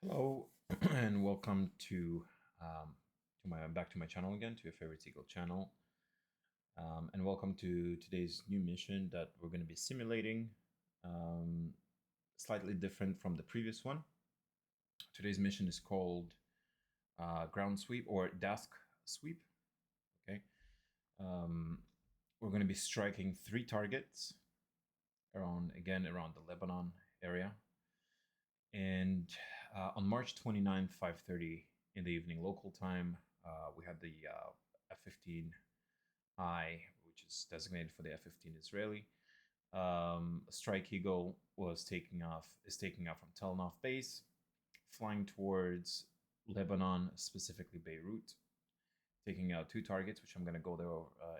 Hello and welcome to my back to my channel again, to your favorite Eagle channel, and welcome to today's new mission that we're going to be simulating, slightly different from the previous one. Today's mission is called ground sweep or desk sweep. Okay, we're going to be striking 3 targets around the Lebanon area. And on March 29th, 5:30 in the evening local time, we had the F-15I, which is designated for the F-15 Israeli. Strike Eagle is taking off from Tel Naf base, flying towards Lebanon, specifically Beirut, taking out 2 targets, which I'm going to go there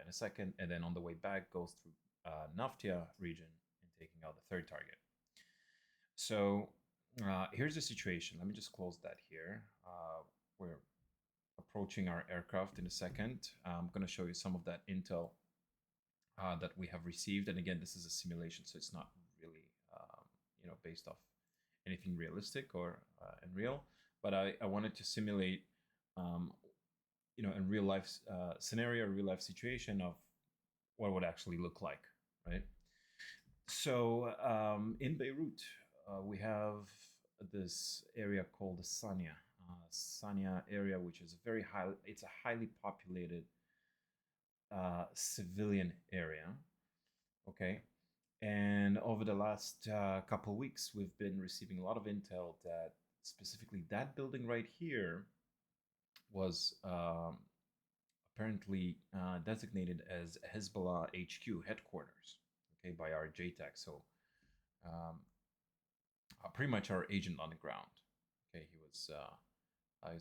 in a second, and then on the way back goes through Naftia region and taking out the 3rd target. So here's the situation. Let me just close that here. We're approaching our aircraft in a second. I'm going to show you some of that intel that we have received. And again, this is a simulation, so it's not really based off anything realistic or in real. But I wanted to simulate in real life scenario, real life situation of what it would actually look like, right? So in Beirut, we have this area called the Sania area, which is it's a highly populated civilian area. Okay. And over the last couple of weeks, we've been receiving a lot of intel that specifically that building right here was apparently designated as Hezbollah HQ headquarters, okay, by our JTAC. So pretty much our agent on the ground. Okay, he was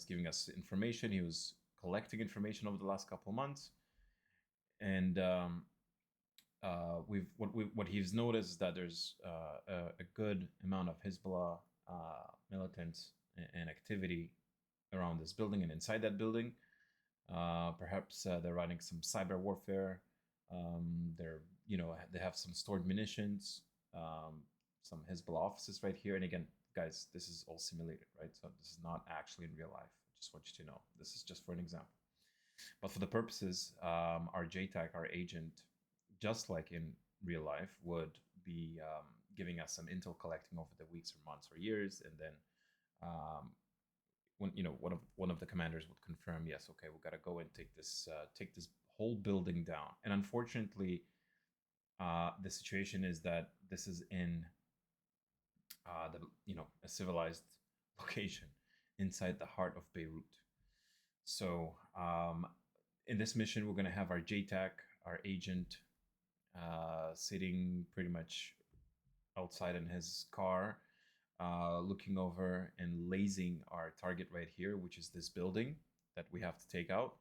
giving us information. He was collecting information over the last couple of months, and what he's noticed is that there's a good amount of Hezbollah militants and activity around this building and inside that building. Perhaps they're running some cyber warfare. They have some stored munitions, some Hezbollah offices right here. And again, guys, this is all simulated, right? So this is not actually in real life. I just want you to know this is just for an example. But for the purposes, our JTAC, our agent, just like in real life, would be giving us some intel collecting over the weeks or months or years, and then when one of the commanders would confirm, yes, okay, we got to go and take this whole building down. And unfortunately, the situation is that this is in a civilized location inside the heart of Beirut. So in this mission, we're going to have our JTAC, our agent, sitting pretty much outside in his car, looking over and lasing our target right here, which is this building that we have to take out.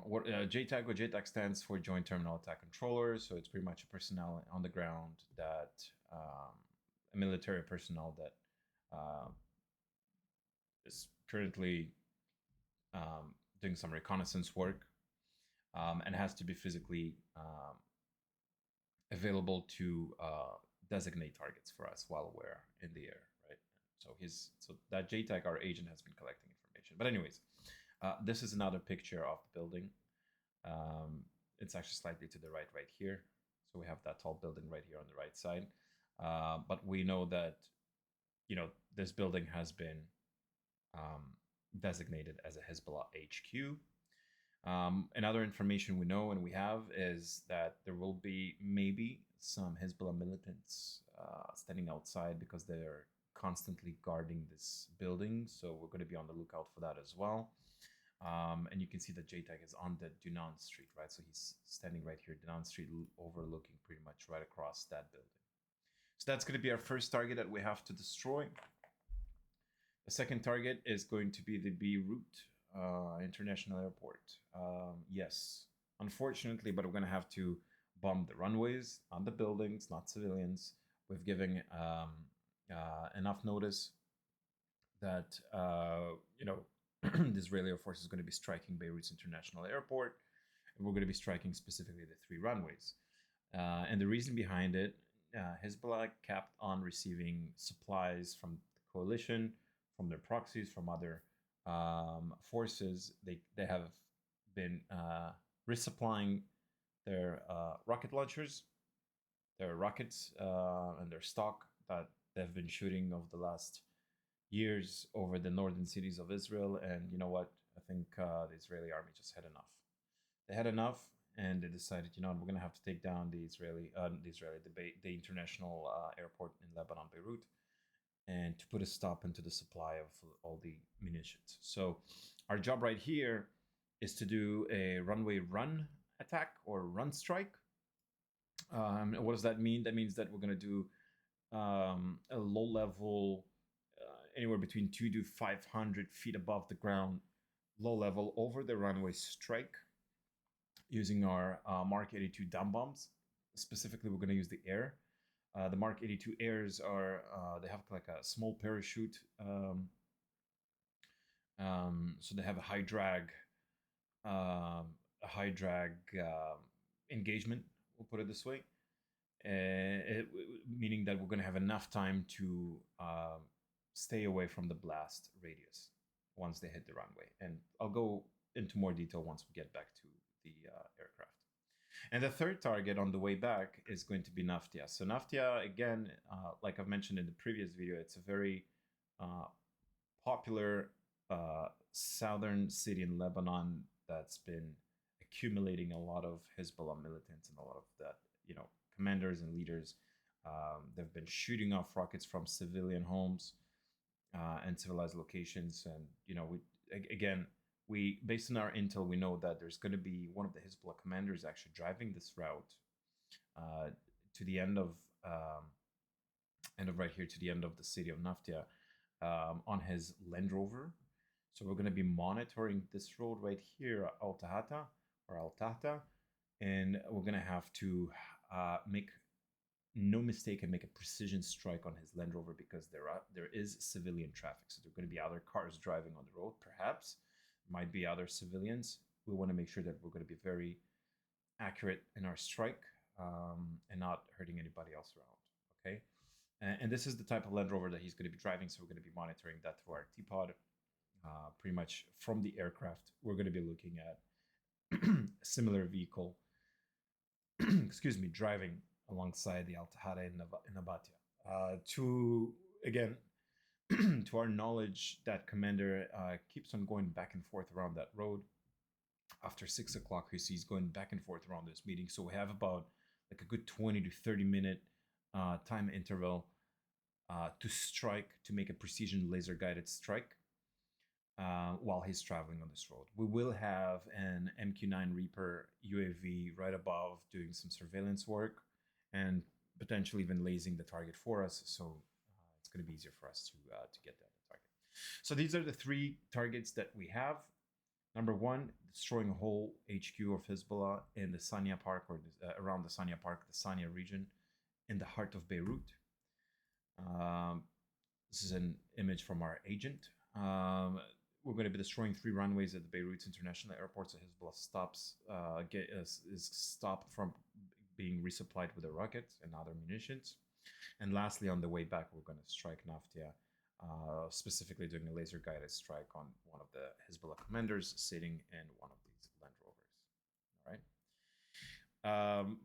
What JTAC or JTAC stands for Joint Terminal Attack Controller. So it's pretty much a personnel on the ground that a military personnel that is currently doing some reconnaissance work and has to be physically available to designate targets for us while we're in the air, right? So that JTAC, our agent, has been collecting information. But anyways, this is another picture of the building. It's actually slightly to the right here. So we have that tall building right here on the right side. But we know that, this building has been designated as a Hezbollah HQ. Another information we know and we have is that there will be maybe some Hezbollah militants standing outside because they're constantly guarding this building. So we're going to be on the lookout for that as well. And you can see that JTAC is on the Dunan Street, right? So he's standing right here, Dunan Street, overlooking pretty much right across that building. So that's going to be our first target that we have to destroy. The second target is going to be the Beirut International Airport. Yes, unfortunately, but we're going to have to bomb the runways, not the buildings, not civilians. We've given enough notice that the Israeli Air Force is going to be striking Beirut's International Airport, and we're going to be striking specifically the 3 runways. And the reason behind it, Hezbollah kept on receiving supplies from the coalition, from their proxies, from other forces. They have been resupplying their rocket launchers, their rockets, and their stock that they've been shooting over the last years over the northern cities of Israel. And you know what? I think the Israeli army just had enough. They had enough, and they decided, you know, we're going to have to take down the international airport in Lebanon, Beirut, and to put a stop into the supply of all the munitions. So our job right here is to do a runway run attack or run strike. What does that mean? That means that we're going to do a low level, anywhere between 2 to 500 feet above the ground, low level over the runway strike using our Mark 82 dumb bombs. Specifically, we're going to use the air. The Mark 82 airs are, they have like a small parachute. So they have a high drag engagement, we'll put it this way. Meaning that we're going to have enough time to stay away from the blast radius once they hit the runway. And I'll go into more detail once we get back to the aircraft. And the third target on the way back is going to be Naftia. So Naftia, again, like I've mentioned in the previous video, it's a very popular southern city in Lebanon that's been accumulating a lot of Hezbollah militants and a lot of that, you know, commanders and leaders. They've been shooting off rockets from civilian homes and civilized locations. And, you know, based on our intel, we know that there's going to be one of the Hezbollah commanders actually driving this route to the end of right here, to the end of the city of Naftia, on his Land Rover. So we're going to be monitoring this road right here, Al Tahta, and we're going to have to make no mistake and make a precision strike on his Land Rover, because there is civilian traffic. So there are going to be other cars driving on the road, perhaps. Might be other civilians. We want to make sure that we're going to be very accurate in our strike and not hurting anybody else around, okay? And this is the type of Land Rover that he's going to be driving, so we're going to be monitoring that through our T-pod. Pretty much from the aircraft, we're going to be looking at a similar vehicle, excuse me, driving alongside the Al Tahta in Nabatia. To our knowledge, that commander keeps on going back and forth around that road. After 6 o'clock, he's going back and forth around this meeting. So we have about like a good 20 to 30 minute time interval to make a precision laser guided strike while he's traveling on this road. We will have an MQ-9 Reaper UAV right above doing some surveillance work and potentially even lasing the target for us. So it's going to be easier for us to get that target. So these are the three targets that we have. Number one, destroying a whole HQ of Hezbollah in the Sania Park, or around the Sania Park, the Sania region, in the heart of Beirut. This is an image from our agent. We're going to be destroying 3 runways at the Beirut International Airport, so Hezbollah is stopped from being resupplied with the rockets and other munitions. And lastly, on the way back, we're going to strike Naftia, specifically doing a laser guided strike on one of the Hezbollah commanders sitting in one of these Land Rovers. All right.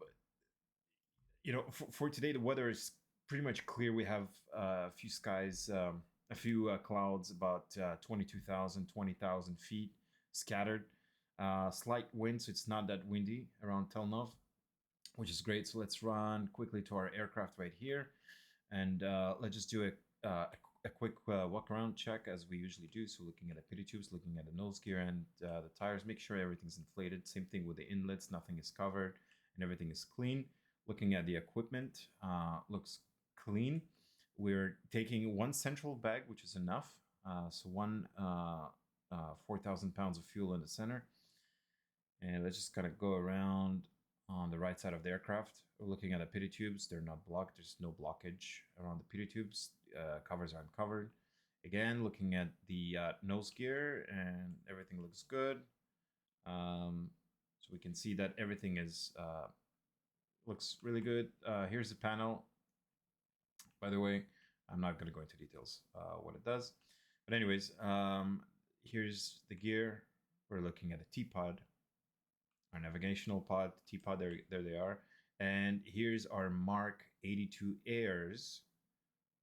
You know, for today, the weather is pretty much clear. We have a few skies, a few clouds, about 22,000, 20,000 feet scattered. Slight wind, so it's not that windy around Tel Nov, which is great. So let's run quickly to our aircraft right here, and let's just do a quick walk around check as we usually do. So looking at the pity tubes, looking at the nose gear and the tires, make sure everything's inflated. Same thing with the inlets, nothing is covered and everything is clean. Looking at the equipment, looks clean. We're taking one central bag, which is enough. So one 4,000 pounds of fuel in the center. And let's just kind of go around on the right side of the aircraft. We're looking at the pity tubes. They're not blocked. There's no blockage around the pity tubes. Covers are uncovered. Again, looking at the nose gear, and everything looks good. So we can see that everything is looks really good. Here's the panel. by the way. I'm not going to go into details what it does. But anyways, here's the gear. We're looking at a T-pod, our navigational pod, T-pod, there they are. And here's our Mark 82 airs.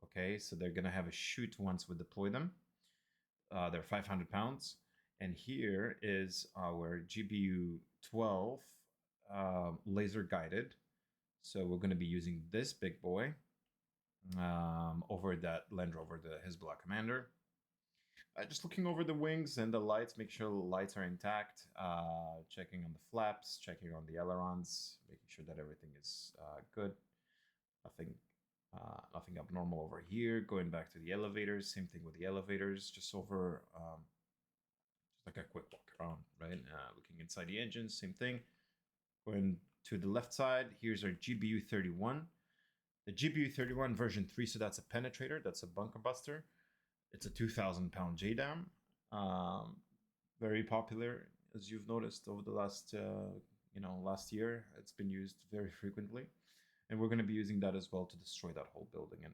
Okay, so they're going to have a chute once we deploy them. They're 500 pounds. And here is our GBU 12 laser guided. So we're going to be using this big boy over that Land Rover, the Hezbollah commander. Just looking over the wings and the lights, make sure the lights are intact, checking on the flaps, checking on the ailerons, making sure that everything is good. Nothing abnormal over here. Going back to the elevators, same thing with the elevators, just over, just like a quick walk around, right? Looking inside the engine, same thing. Going to the left side, here's our GBU 31. The GBU 31 version 3, so that's a penetrator, that's a bunker buster. It's a 2,000-pound JDAM, very popular, as you've noticed over the last, last year. It's been used very frequently, and we're going to be using that as well to destroy that whole building in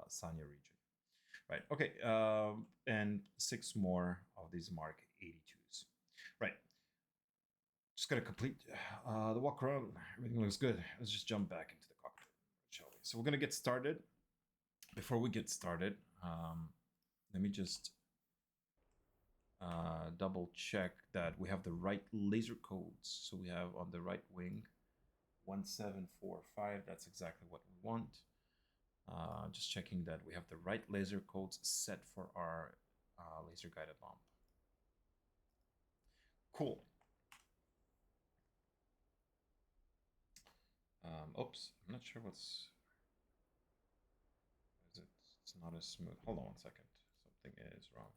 Sanya region. Right. Okay. And 6 more of these Mark 82s. Right. Just got to complete the walk around. Everything looks good. Let's just jump back into the cockpit, shall we? So we're going to get started. Before we get started, let me just double check that we have the right laser codes. So we have on the right wing 1745. That's exactly what we want. Just checking that we have the right laser codes set for our laser guided bomb. Cool. Oops, I'm not sure what's. Is it? It's not as smooth. Hold on 1 second. Something is wrong.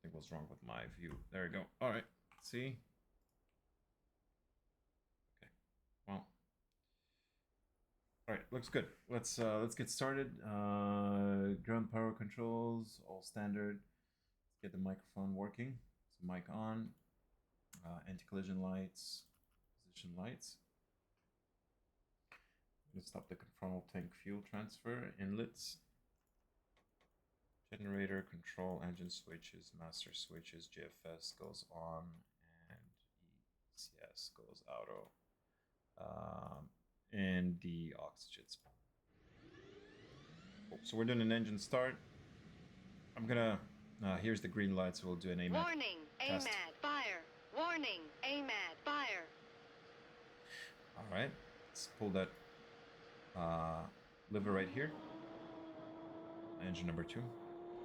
Something was wrong with my view. There we go. All right. See. Okay. Well. All right. Looks good. Let's get started. Ground power controls, all standard. Let's get the microphone working. So mic on. Anti-collision lights. Position lights. Let's stop the frontal tank fuel transfer, inlets, generator, control, engine switches, master switches, GFS goes on, and ECS goes auto, and the oxygen's on. So we're doing an engine start. I'm gonna, here's the green light, so we'll do an AMAT Warning, test. AMAT, fire. Warning, AMAT, fire. All right, let's pull that lever right here. Engine number 2.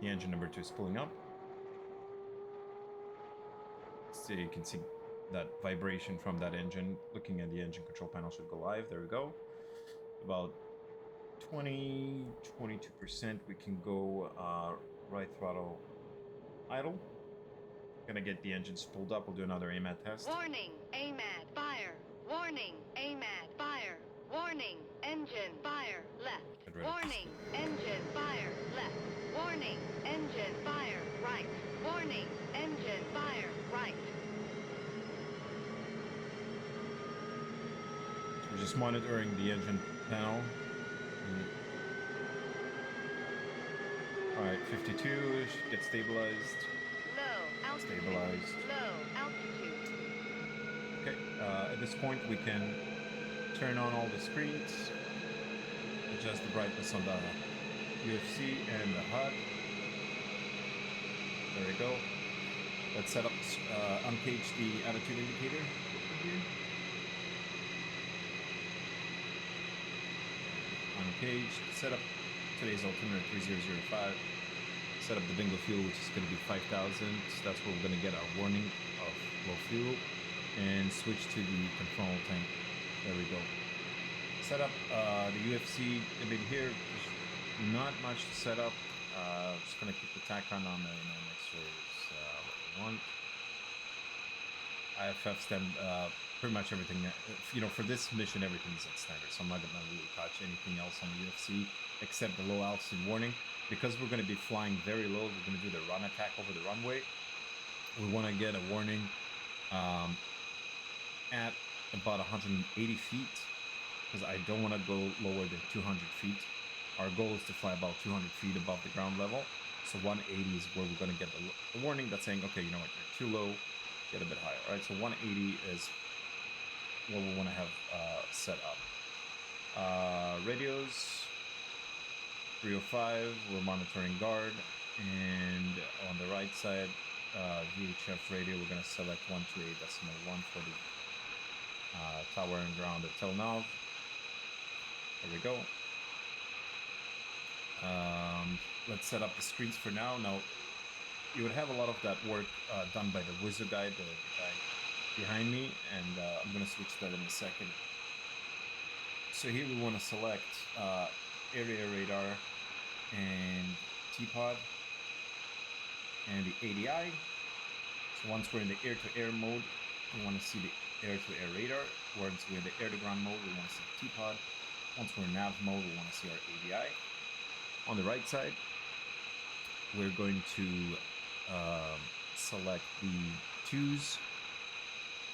The engine number 2 is pulling up. So you can see that vibration from that engine. Looking at the engine control panel should go live. There we go. About 22%. We can go right throttle idle. Gonna get the engines pulled up. We'll do another AMAT test. Warning, AMAT, fire. Warning, AMAT, fire. Warning, engine, fire, left. Warning, engine, fire, left. Warning, engine, fire, right. Warning, engine, fire, right. We're just monitoring the engine panel. All right, 52 should get stabilized. Low altitude. Stabilized. Low altitude. Okay, at this point we can turn on all the screens, adjust the brightness on the UFC and the HUD. There we go. Let's set up, uncage the attitude indicator here. Uncaged. Set up today's altimeter 3005. Set up the bingo fuel, which is going to be 5,000. So that's where we're going to get our warning of low fuel. And switch to the control tank. There we go. Set up the UFC. I mean, here there's not much to set up. Just gonna keep the Tacron on there, and then make sure it's what we want. IFF stand, pretty much everything. For this mission, everything's at standard. So I'm not gonna really touch anything else on the UFC except the low altitude warning. Because we're gonna be flying very low, we're gonna do the run attack over the runway. We want to get a warning at about 180 feet because I don't want to go lower than 200 feet. Our goal is to fly about 200 feet above the ground level. So 180 is where we're going to get the warning that's saying, okay, you know what, you're too low, get a bit higher. All right, so 180 is what we want to have set up. Radios, 305, we're monitoring guard. And on the right side, VHF radio, we're going to select 128.1 for the tower and ground at Tel Nav. There we go. Let's set up the screens for now. Now, you would have a lot of that work done by the wizard guy, the guy behind me, and I'm going to switch that in a second. So here we want to select area radar and T-pod and the ADI. So once we're in the air-to-air mode, we want to see the air-to-air radar. Once we're in the air-to-ground mode, we want to see the T-pod. Once we're in nav mode, we want to see our ADI. On the right side, we're going to select the twos,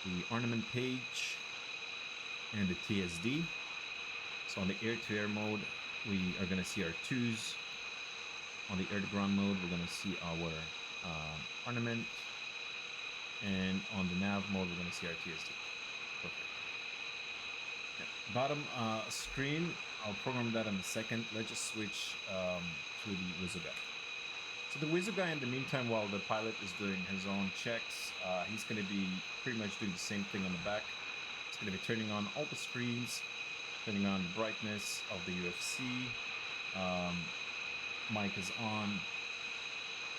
the ornament page, and the TSD. So on the air-to-air mode, we are going to see our twos. On the air-to-ground mode, we're going to see our ornament. And on the nav mode, we're going to see our TSD. Perfect. Yeah. Bottom screen, I'll program that in a second. Let's just switch to the wizard guy. So the wizard guy, in the meantime, while the pilot is doing his own checks, he's going to be pretty much doing the same thing on the back. He's going to be turning on all the screens, turning on the brightness of the UFC. Mic is on,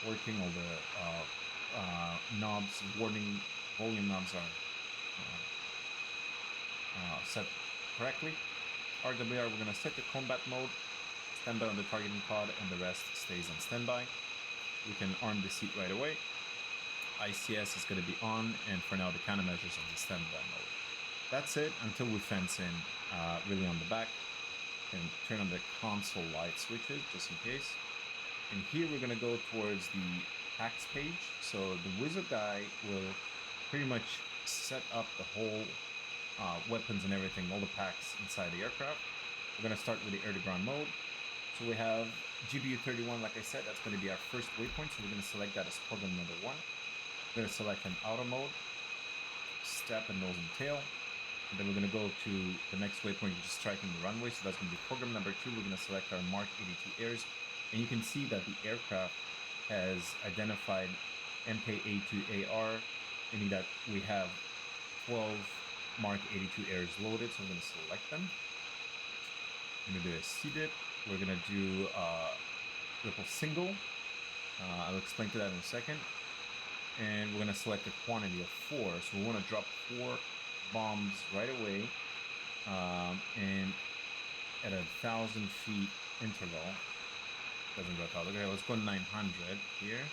working. All the knobs, warning volume knobs are set correctly. RWR, we're going to set the combat mode, standby on the targeting pod, and the rest stays on standby. We can arm the seat right away. ICS is going to be on, and for now the countermeasures on the standby mode. That's it until we fence in really on the back, and turn on the console light switches just in case. And here we're going to go towards the packs page. So the wizard guy will pretty much set up the whole weapons and everything, all the packs inside the aircraft. We're going to start with the air-to-ground mode. So we have GPU 31, like I said, that's going to be our first waypoint. So we're going to select that as program number 1. We're going to select an auto mode, step and nose and tail. And then we're going to go to the next waypoint, which is striking the runway. So that's going to be program number 2. We're going to select our Mark 82 airs. And you can see that the aircraft has identified MK-A2AR, meaning that we have 12 Mark 82 airs loaded. So I'm going to select them. I'm going to do a C-dip. We're going to do triple single. I'll explain to that in a second. And we're going to select a quantity of 4. So we want to drop 4 bombs right away. And at 1,000 feet interval. Doesn't go 1,000. Okay, let's go 900 here.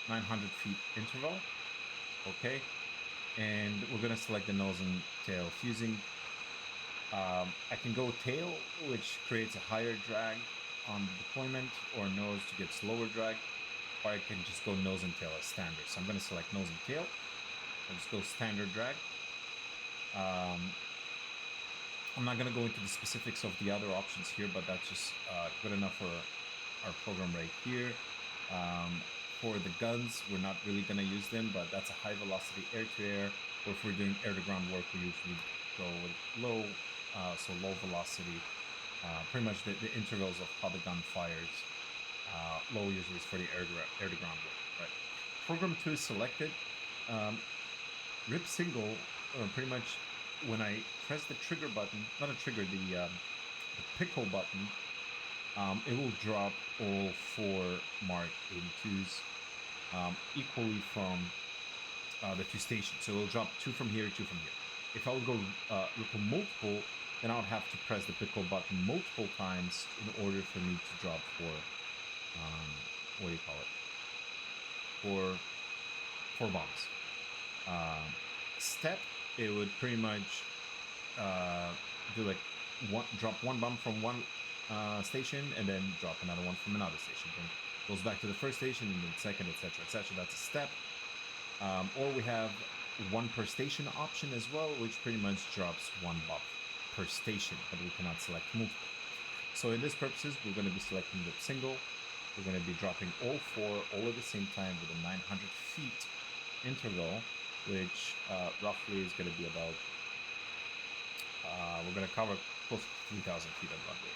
900 feet interval. Okay. And we're going to select the nose and tail fusing. I can go tail, which creates a higher drag on deployment, or nose to get slower drag, or I can just go nose and tail as standard. So I'm going to select nose and tail. I'll just go standard drag. I'm not going to go into the specifics of the other options here, but that's just good enough for our program right here. For the guns, we're not really going to use them, but that's a high velocity air-to-air, or if we're doing air-to-ground work, we usually go with low, so low velocity. Pretty much the intervals of how the gun fires. Low usually is for the air-to-ground work. Right. Program 2 is selected. RIP single, pretty much when I press the trigger button, not a trigger, the pickle button, it will drop all 4 Mark 82s equally from the 2 stations. So it will drop 2 from here, 2 from here. If I would go ripple multiple, then I would have to press the pickle button multiple times in order for me to drop 4, what do you call it? 4 bombs. Step, it would pretty much do like drop 1 bomb from one station and then drop another one from another station. Then goes back to the first station and then second, etc., etc. That's a step. Or we have 1 per station option as well, which pretty much drops 1 bomb per station, but we cannot select multiple. So in this purposes, we're going to be selecting the single. We're going to be dropping all four all at the same time with a 900 feet interval, which roughly is going to be about, we're going to cover close to 3,000 feet on runway.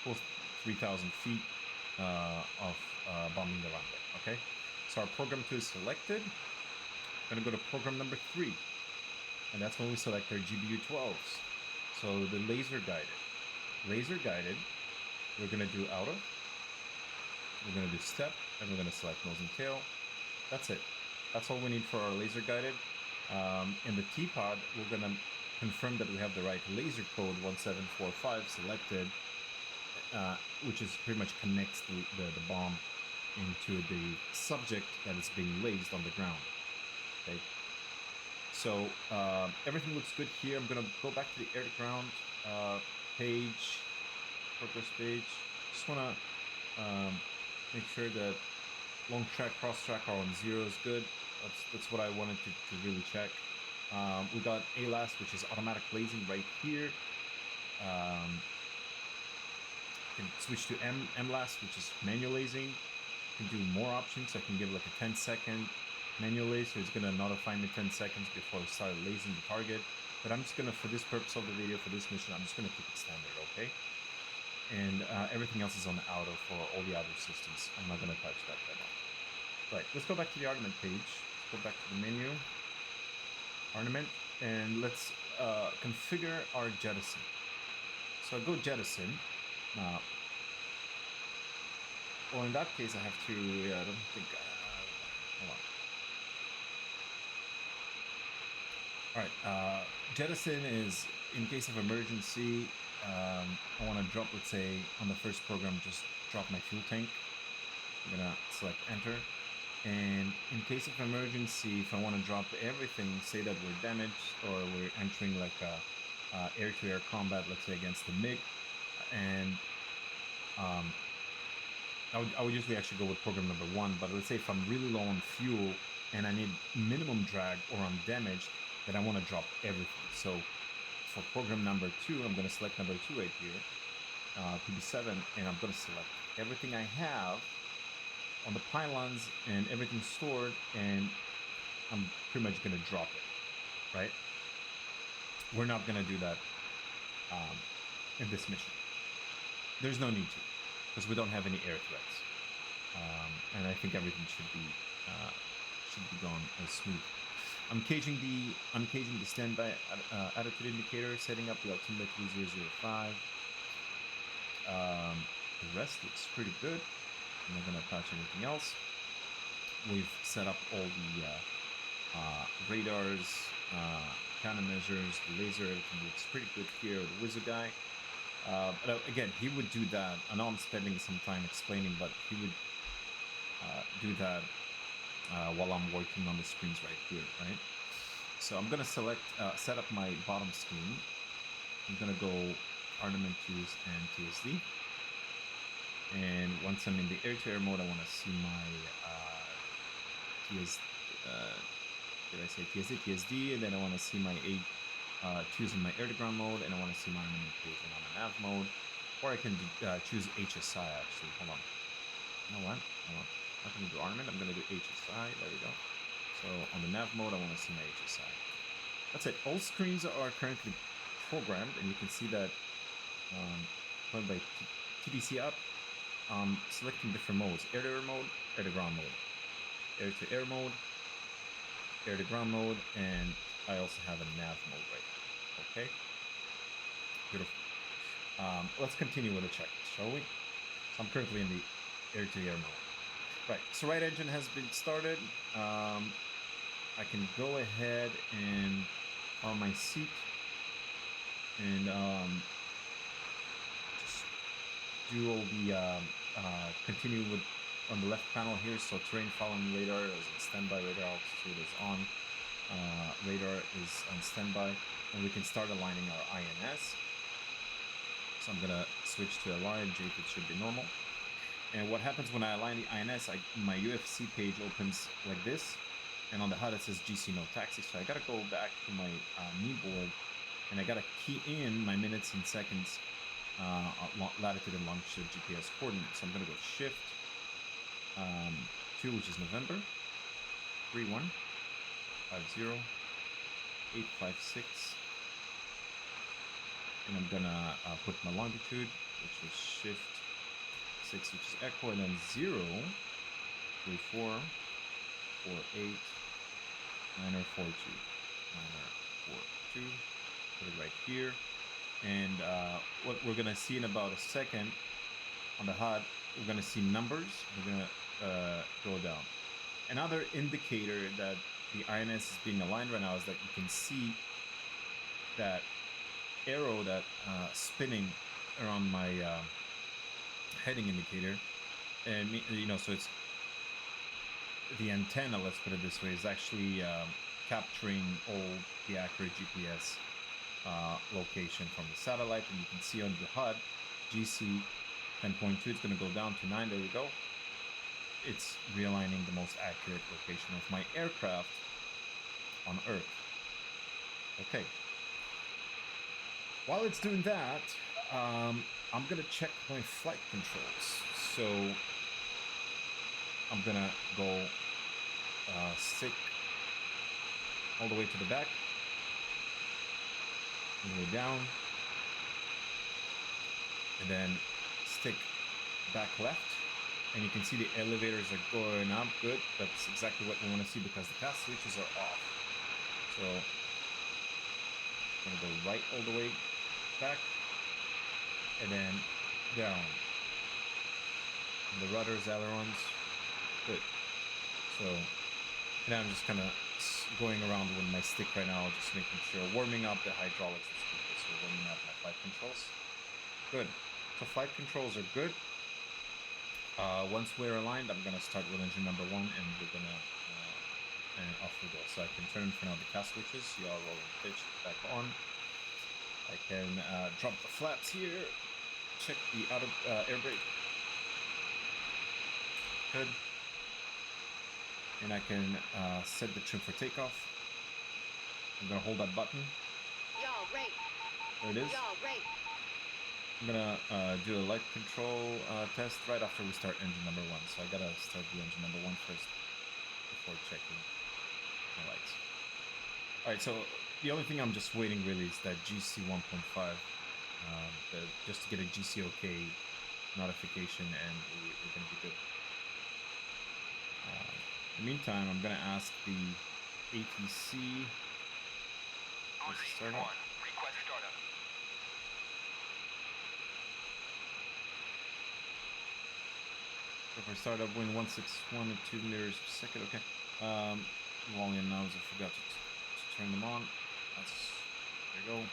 Close to 3,000 feet of bombing the runway, okay? So our program 2 is selected. We're going to go to program number 3, and that's when we select our GBU-12s. So the laser guided. Laser guided, we're going to do auto, we're going to do step, and we're going to select nose and tail. That's it. That's all we need for our laser guided. In the T-pod, we're going to confirm that we have the right laser code 1745 selected, which is pretty much connects the bomb into the subject that is being lased on the ground. Okay. So everything looks good here. I'm going to go back to the air to ground page, progress page. Just want to make sure that long track, cross track are on 0 is good. That's what I wanted to really check. We got ALAS, which is automatic lasing right here. Can switch to MLAS, which is manual lasing. Can do more options. I can give like a 10-second manual laze, so it's going to notify me 10 seconds before I start lasing the target. But I'm just going to, for this purpose of the video, for this mission, I'm just going to keep it standard, okay? And everything else is on auto for all the other systems. I'm not going to touch that demo. Right, let's go back to the ornament page. Let's go back to the menu, ornament, and let's configure our jettison. So I go jettison. Well, in that case, I have to, I don't think, hold on. All right, jettison is in case of emergency. I want to drop, let's say, on the first program, just drop my fuel tank. I'm gonna select enter. And in case of emergency, if I want to drop everything, say that we're damaged or we're entering like a air-to-air combat, let's say against the MiG, and I would usually actually go with program number 1, but let's say if I'm really low on fuel and I need minimum drag or I'm damaged, then I want to drop everything. So for program number 2, I'm going to select number 2 right here, PB7, and I'm going to select everything I have on the pylons and everything stored, and I'm pretty much going to drop it, right? We're not going to do that in this mission. There's no need to, because we don't have any air threats, and I think everything should be gone as smooth. I'm caging the standby attitude indicator, setting up the altimeter 005. The rest looks pretty good. I'm not going to touch anything else. We've set up all the radars, countermeasures, the laser, everything looks pretty good here. The wizard guy. But again, he would do that. I know I'm spending some time explaining, but he would do that while I'm working on the screens right here, right? So I'm going to select, set up my bottom screen. I'm going to go Ornament Tools and TSD. And once I'm in the air-to-air mode, I want to see my TSD, and then I want to see my choose in my air-to-ground mode, and I want to see my ornament tools when I'm in nav mode, or I can choose HSI actually. Hold on. You know what? Hold on. I'm not going to do ornament. I'm going to do HSI. There we go. So on the nav mode, I want to see my HSI. That's it. All screens are currently programmed, and you can see that going by TDC up. Selecting different modes: air-to-air mode, air-to-ground mode, air-to-air mode, air-to-ground mode, and I also have a nav mode right now. Okay, beautiful. Let's continue with the check, shall we? So I'm currently in the air-to-air mode. Right. So right engine has been started. I can go ahead and on my seat and just do all the continue with on the left panel here. So terrain following radar is on standby, radar altitude is on, radar is on standby, and we can start aligning our INS. So I'm gonna switch to align. JPIT should be normal. And what happens when I align the INS? My UFC page opens like this, And on the HUD it says GC no taxi, so I gotta go back to my knee board, and I gotta key in my minutes and seconds, latitude and longitude GPS coordinates. So I'm gonna go shift 2, which is November, 3150856, and I'm gonna put my longitude, which is shift 6, which is echo, and then 03448 942 942. Put it right here, and what we're gonna see in about a second on the HUD, we're gonna see numbers. We're gonna go down. Another indicator that the INS is being aligned right now is that you can see that arrow that spinning around my heading indicator, and so it's the antenna, let's put it this way, is actually capturing all the accurate GPS location from the satellite, and you can see on the HUD GC 10.2, it's going to go down to 9. There we go. It's realigning the most accurate location of my aircraft on Earth. Okay. While it's doing that, I'm going to check my flight controls. So I'm going to go stick all the way to the back, all the way down, and then stick back left. And you can see the elevators are going up. Good. That's exactly what we want to see because the task switches are off. So I'm going to go right all the way back and then down. And the rudders, ailerons. Good. So and I'm just kind of going around with my stick right now, just making sure, warming up the hydraulics. So warming up my flight controls. Good. So flight controls are good. Once we're aligned, I'm going to start with engine number 1, and we're going to, and off we go. So I can turn for now the cast switches. You are rolling pitch back on. I can drop the flaps here. Check the air brake. Good. And I can set the trim for takeoff. I'm going to hold that button. Y'all rate. There it is. Y'all rate. I'm gonna do a light control test right after we start engine number 1. So I gotta start the engine number 1 first before checking the lights. Alright, so the only thing I'm just waiting really is that GC 1.5, just to get a GC OK notification, and we're gonna be good. In the meantime, I'm gonna ask the ATC to start up. Request startup. For startup, wind 161 at 2 meters per second. Okay. Volume knobs, I forgot to turn them on. There you go. All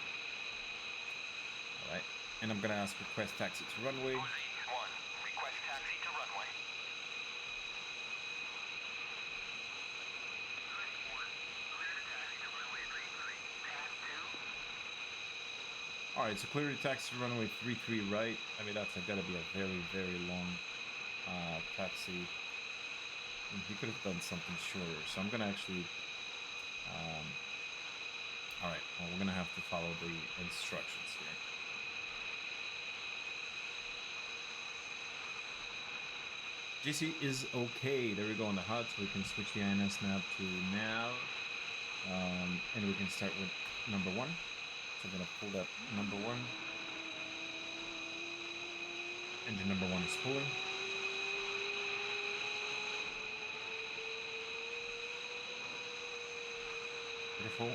right. And I'm gonna ask request taxi to runway. OZ 1, request taxi to runway. All right. So clear to taxi to runway 33 right. I mean, that's gotta be a very, very long taxi. He could have done something shorter, so I'm gonna actually all right, well, we're gonna have to follow the instructions here. GC is okay. There we go on the HUD, so we can switch the INS nav to nav, and we can start with number 1. So I'm gonna pull that number 1. Engine number 1 is pulling. Beautiful.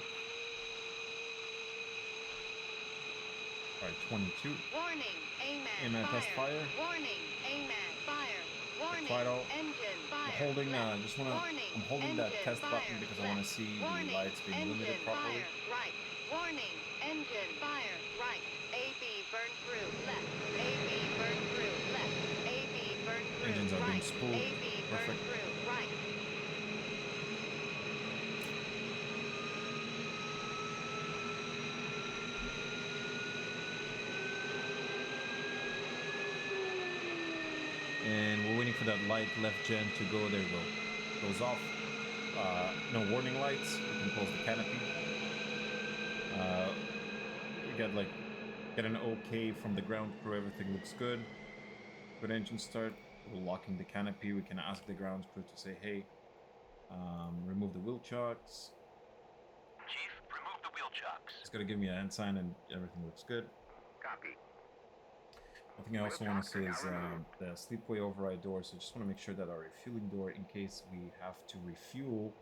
Alright, 22. Warning, AMAD AMAD test fire. Warning, AMAD fire. Warning, Vital. engine fire. I'm holding, Left. just wanna, Warning, I'm holding that engine test fire. button because I wanna Left. see Warning, the lights being engine limited properly. Fire. Right. Warning, engine fire. Right. AB burn through. Left. AB burn through. Left. AB burn through. Engines are being right. spooled. AB burn Perfect. through. Right. And we're waiting for that light left gen to go. There we go. Goes off. no warning lights. We can close the canopy. We get an okay from the ground crew. Everything looks good. Good engine start. We're locking the canopy. We can ask the ground crew to say, hey, remove the wheel chocks. Chief, remove the wheel chocks. It's gonna give me a hand sign and everything looks good. Copy. One thing I also want to say is the sleepaway override door. So just want to make sure that our refueling door, in case we have to refuel,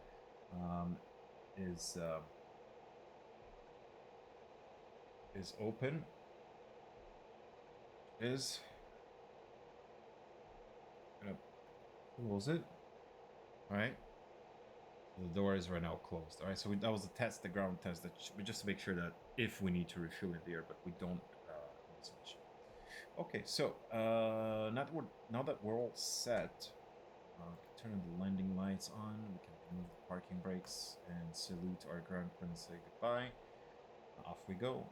is open. Gonna close it. All right. The door is right now closed. All right. So that was a test, the ground test, just to make sure that if we need to refuel in the air, but we don't in this mission. Okay. So now that we're all set, turn the landing lights on. We can remove the parking brakes and salute our ground crew and say goodbye. Off we go.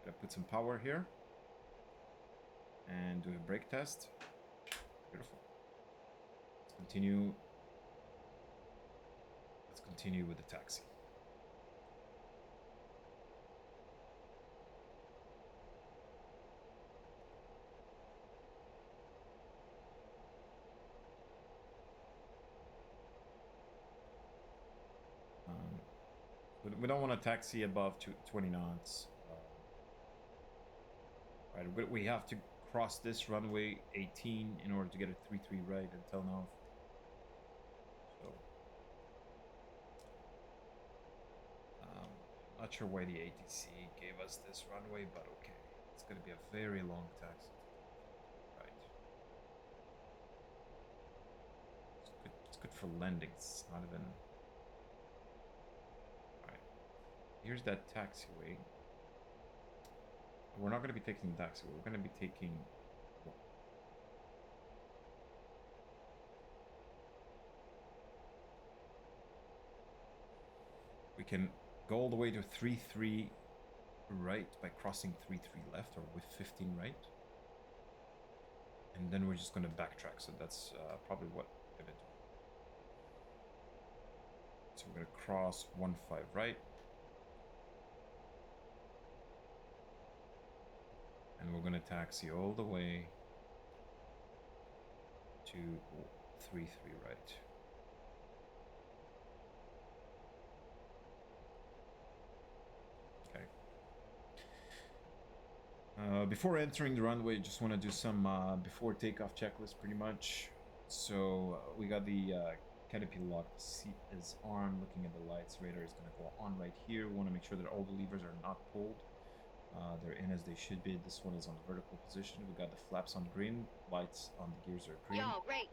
Gonna put some power here and do a brake test. Beautiful. Let's continue with the taxi. We don't want to taxi above 20 knots. Right, we have to cross this runway 18 in order to get a 3-3 right until now. So, not sure why the ATC gave us this runway, but okay. It's going to be a very long taxi. Right. It's good for landings. It's not even... Alright. Here's that taxiway. We're not going to be taking the taxiway. We're going to be taking... We can go all the way to 3-3 right by crossing 3-3 left, or with 15 right. And then we're just going to backtrack. So that's probably what we're going to do. So we're going to cross 1-5 right. And we're going to taxi all the way to 3-3 right. Before entering the runway, just want to do some before takeoff checklist pretty much. So we got the canopy locked, the seat is armed, looking at the lights, radar is going to go on right here. We want to make sure that all the levers are not pulled. They're in as they should be. This one is on the vertical position. We got the flaps on green, lights on the gears are green. Yaw rate.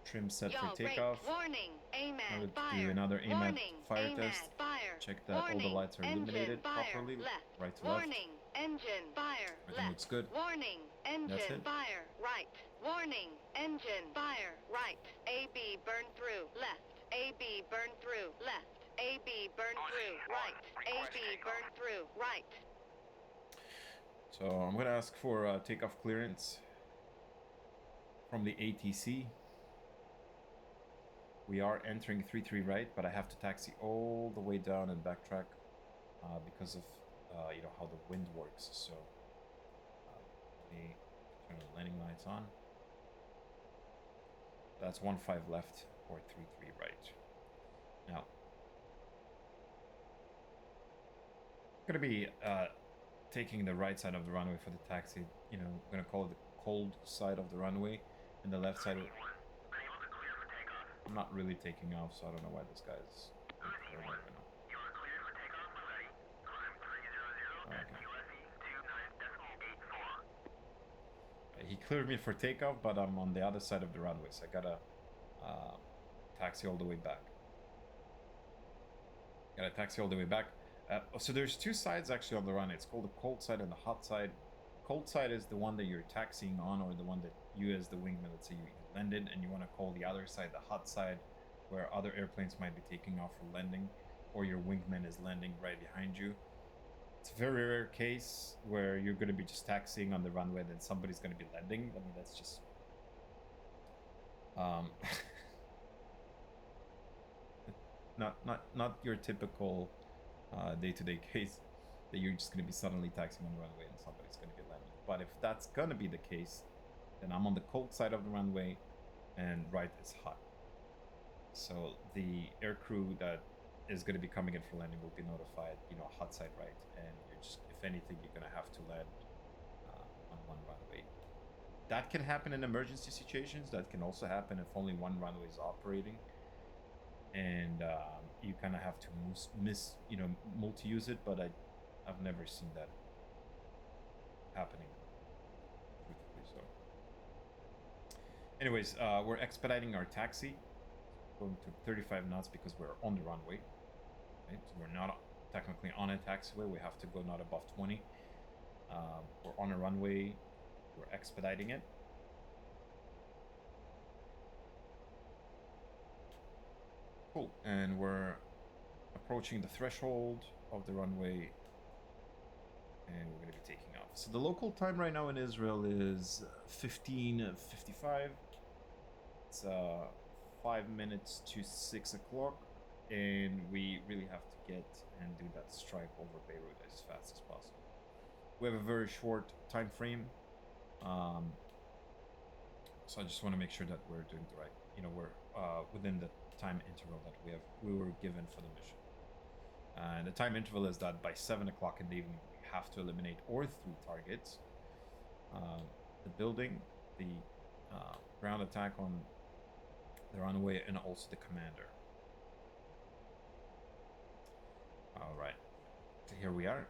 Trim set Yaw for takeoff. rate. Warning. Now AMAD let's fire. do another AMAD Warning. fire AMAD test. fire. Check that Warning. all the lights are illuminated Engine fire. properly. Left. Right to left. Warning. Engine fire. Everything Left. looks good. Warning. That's Engine it. fire. Right. Warning. Engine fire. Right. AB burn through. Left. AB burn through. Left. AB burn through. Right. AB burn through. Right. So I'm going to ask for takeoff clearance from the ATC. We are entering 3-3 right, but I have to taxi all the way down and backtrack because of how the wind works. So let me turn the landing lights on. That's 1-5 left or 3-3 right. Now, I'm going to be taking the right side of the runway for the taxi. I'm going to call it the cold side of the runway, and the left side. I'm not really taking off, so I don't know why this guy's right now. You are cleared for takeoff when ready. Climb 300 at QFE 29.84. He cleared me for takeoff, but I'm on the other side of the runway, so I gotta taxi all the way back. So there's two sides actually on the runway. It's called the cold side and the hot side. Cold side is the one that you're taxiing on, or the one that you as the wingman, let's say you landed and you want to call the other side the hot side, where other airplanes might be taking off for landing, or your wingman is landing right behind you. It's a very rare case where you're going to be just taxiing on the runway, then somebody's going to be landing. I mean, that's just Um, not your typical day-to-day case that you're just going to be suddenly taxiing on the runway and somebody's going to be landing. But if that's going to be the case, then I'm on the cold side of the runway and right is hot. So the air crew that is going to be coming in for landing will be notified, you know, hot side right, and you're just, if anything, you're going to have to land on one runway. That can happen in emergency situations. That can also happen if only one runway is operating, and you kind of have to multi-use it. But I've never seen that happening. So, anyways, we're expediting our taxi, going to 35 knots because we're on the runway. Right? So we're not technically on a taxiway. We have to go not above 20. We're on a runway. We're expediting it. Cool. And we're approaching the threshold of the runway, and we're going to be taking off. So the local time right now in Israel is 15:55. It's 5 minutes to 6 o'clock, and we really have to get and do that strike over Beirut as fast as possible. We have a very short time frame, so I just want to make sure that we're doing the right, we're within the time interval that we were given for the mission. And the time interval is that by 7 o'clock in the evening we have to eliminate or 3 targets: the building, the ground attack on the runway, and also the commander. All right, so here we are.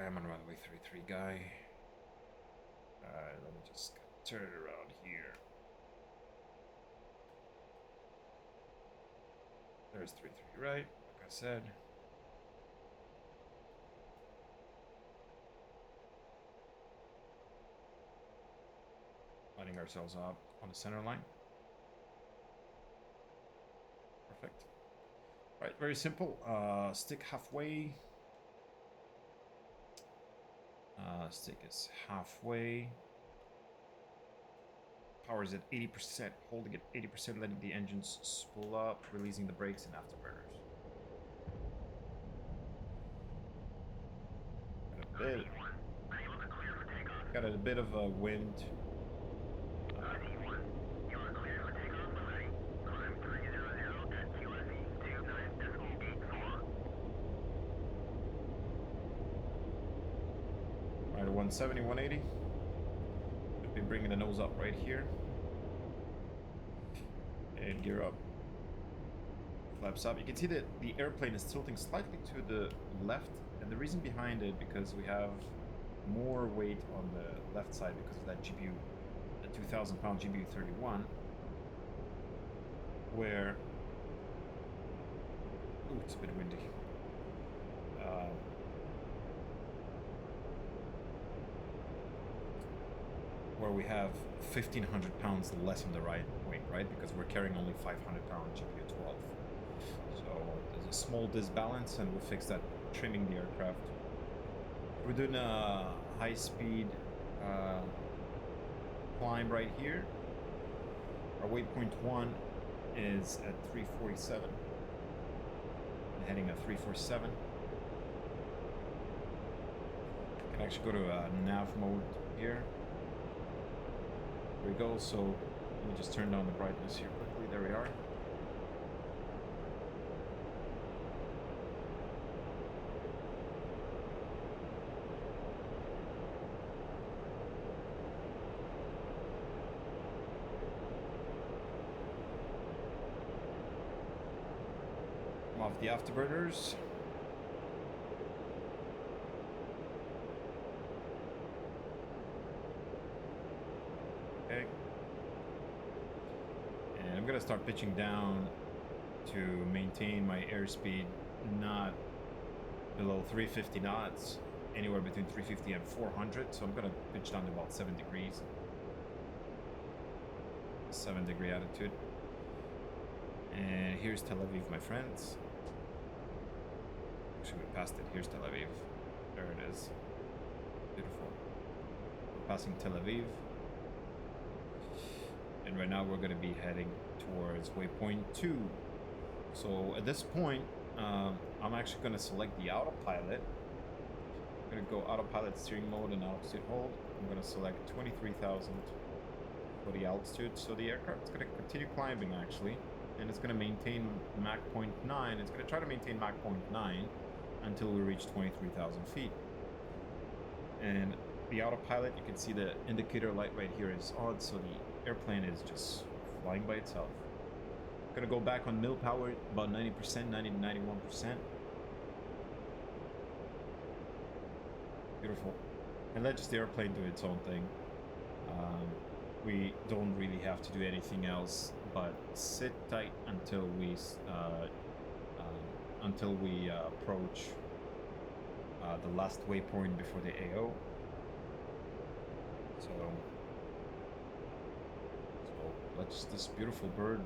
I'm on runway 33, guy. Let me just turn it around here. There's 33, right? Like I said. Lining ourselves up on the center line. Perfect. All right, very simple. Stick halfway. Stick is halfway. Power is at 80%. Holding it 80%, letting the engines spool up, releasing the brakes and afterburners. Got a bit of a wind. Right, 170, 180. Should be bringing the nose up right here. And gear up. Flaps up. You can see that the airplane is tilting slightly to the left, and the reason behind it, because we have more weight on the left side because of that GBU, the 2,000-pound GBU 31, where it's a bit windy. Where we have 1,500 pounds less on the right wing, right? Because we're carrying only 500-pound GBU 12. So there's a small disbalance, and we'll fix that trimming the aircraft. We're doing a high-speed climb right here. Our waypoint 1 is at 347. I'm heading at 347. I can actually go to nav mode here. There we go. So let me just turn down the brightness here quickly. There we are. I'm off the afterburners. Okay. And I'm gonna start pitching down to maintain my airspeed not below 350 knots, anywhere between 350 and 400. So I'm gonna pitch down to about 7 degrees. 7-degree attitude. And here's Tel Aviv, my friends. Actually, we passed it. Here's Tel Aviv. There it is. Beautiful. We're passing Tel Aviv. And right now we're going to be heading towards waypoint 2. So at this point, I'm actually going to select the autopilot. I'm going to go autopilot steering mode and altitude hold. I'm going to select 23,000 for the altitude. So the aircraft is going to continue climbing actually. And it's going to maintain Mach 0.9. It's going to try to maintain Mach 0.9 until we reach 23,000 feet. And the autopilot, you can see the indicator light right here is on, so the airplane is just flying by itself. Gonna go back on mil power, about 90%, 90 to 91%. Beautiful. And let just the airplane do its own thing. We don't really have to do anything else but sit tight until we approach the last waypoint before the AO. So let's this beautiful bird.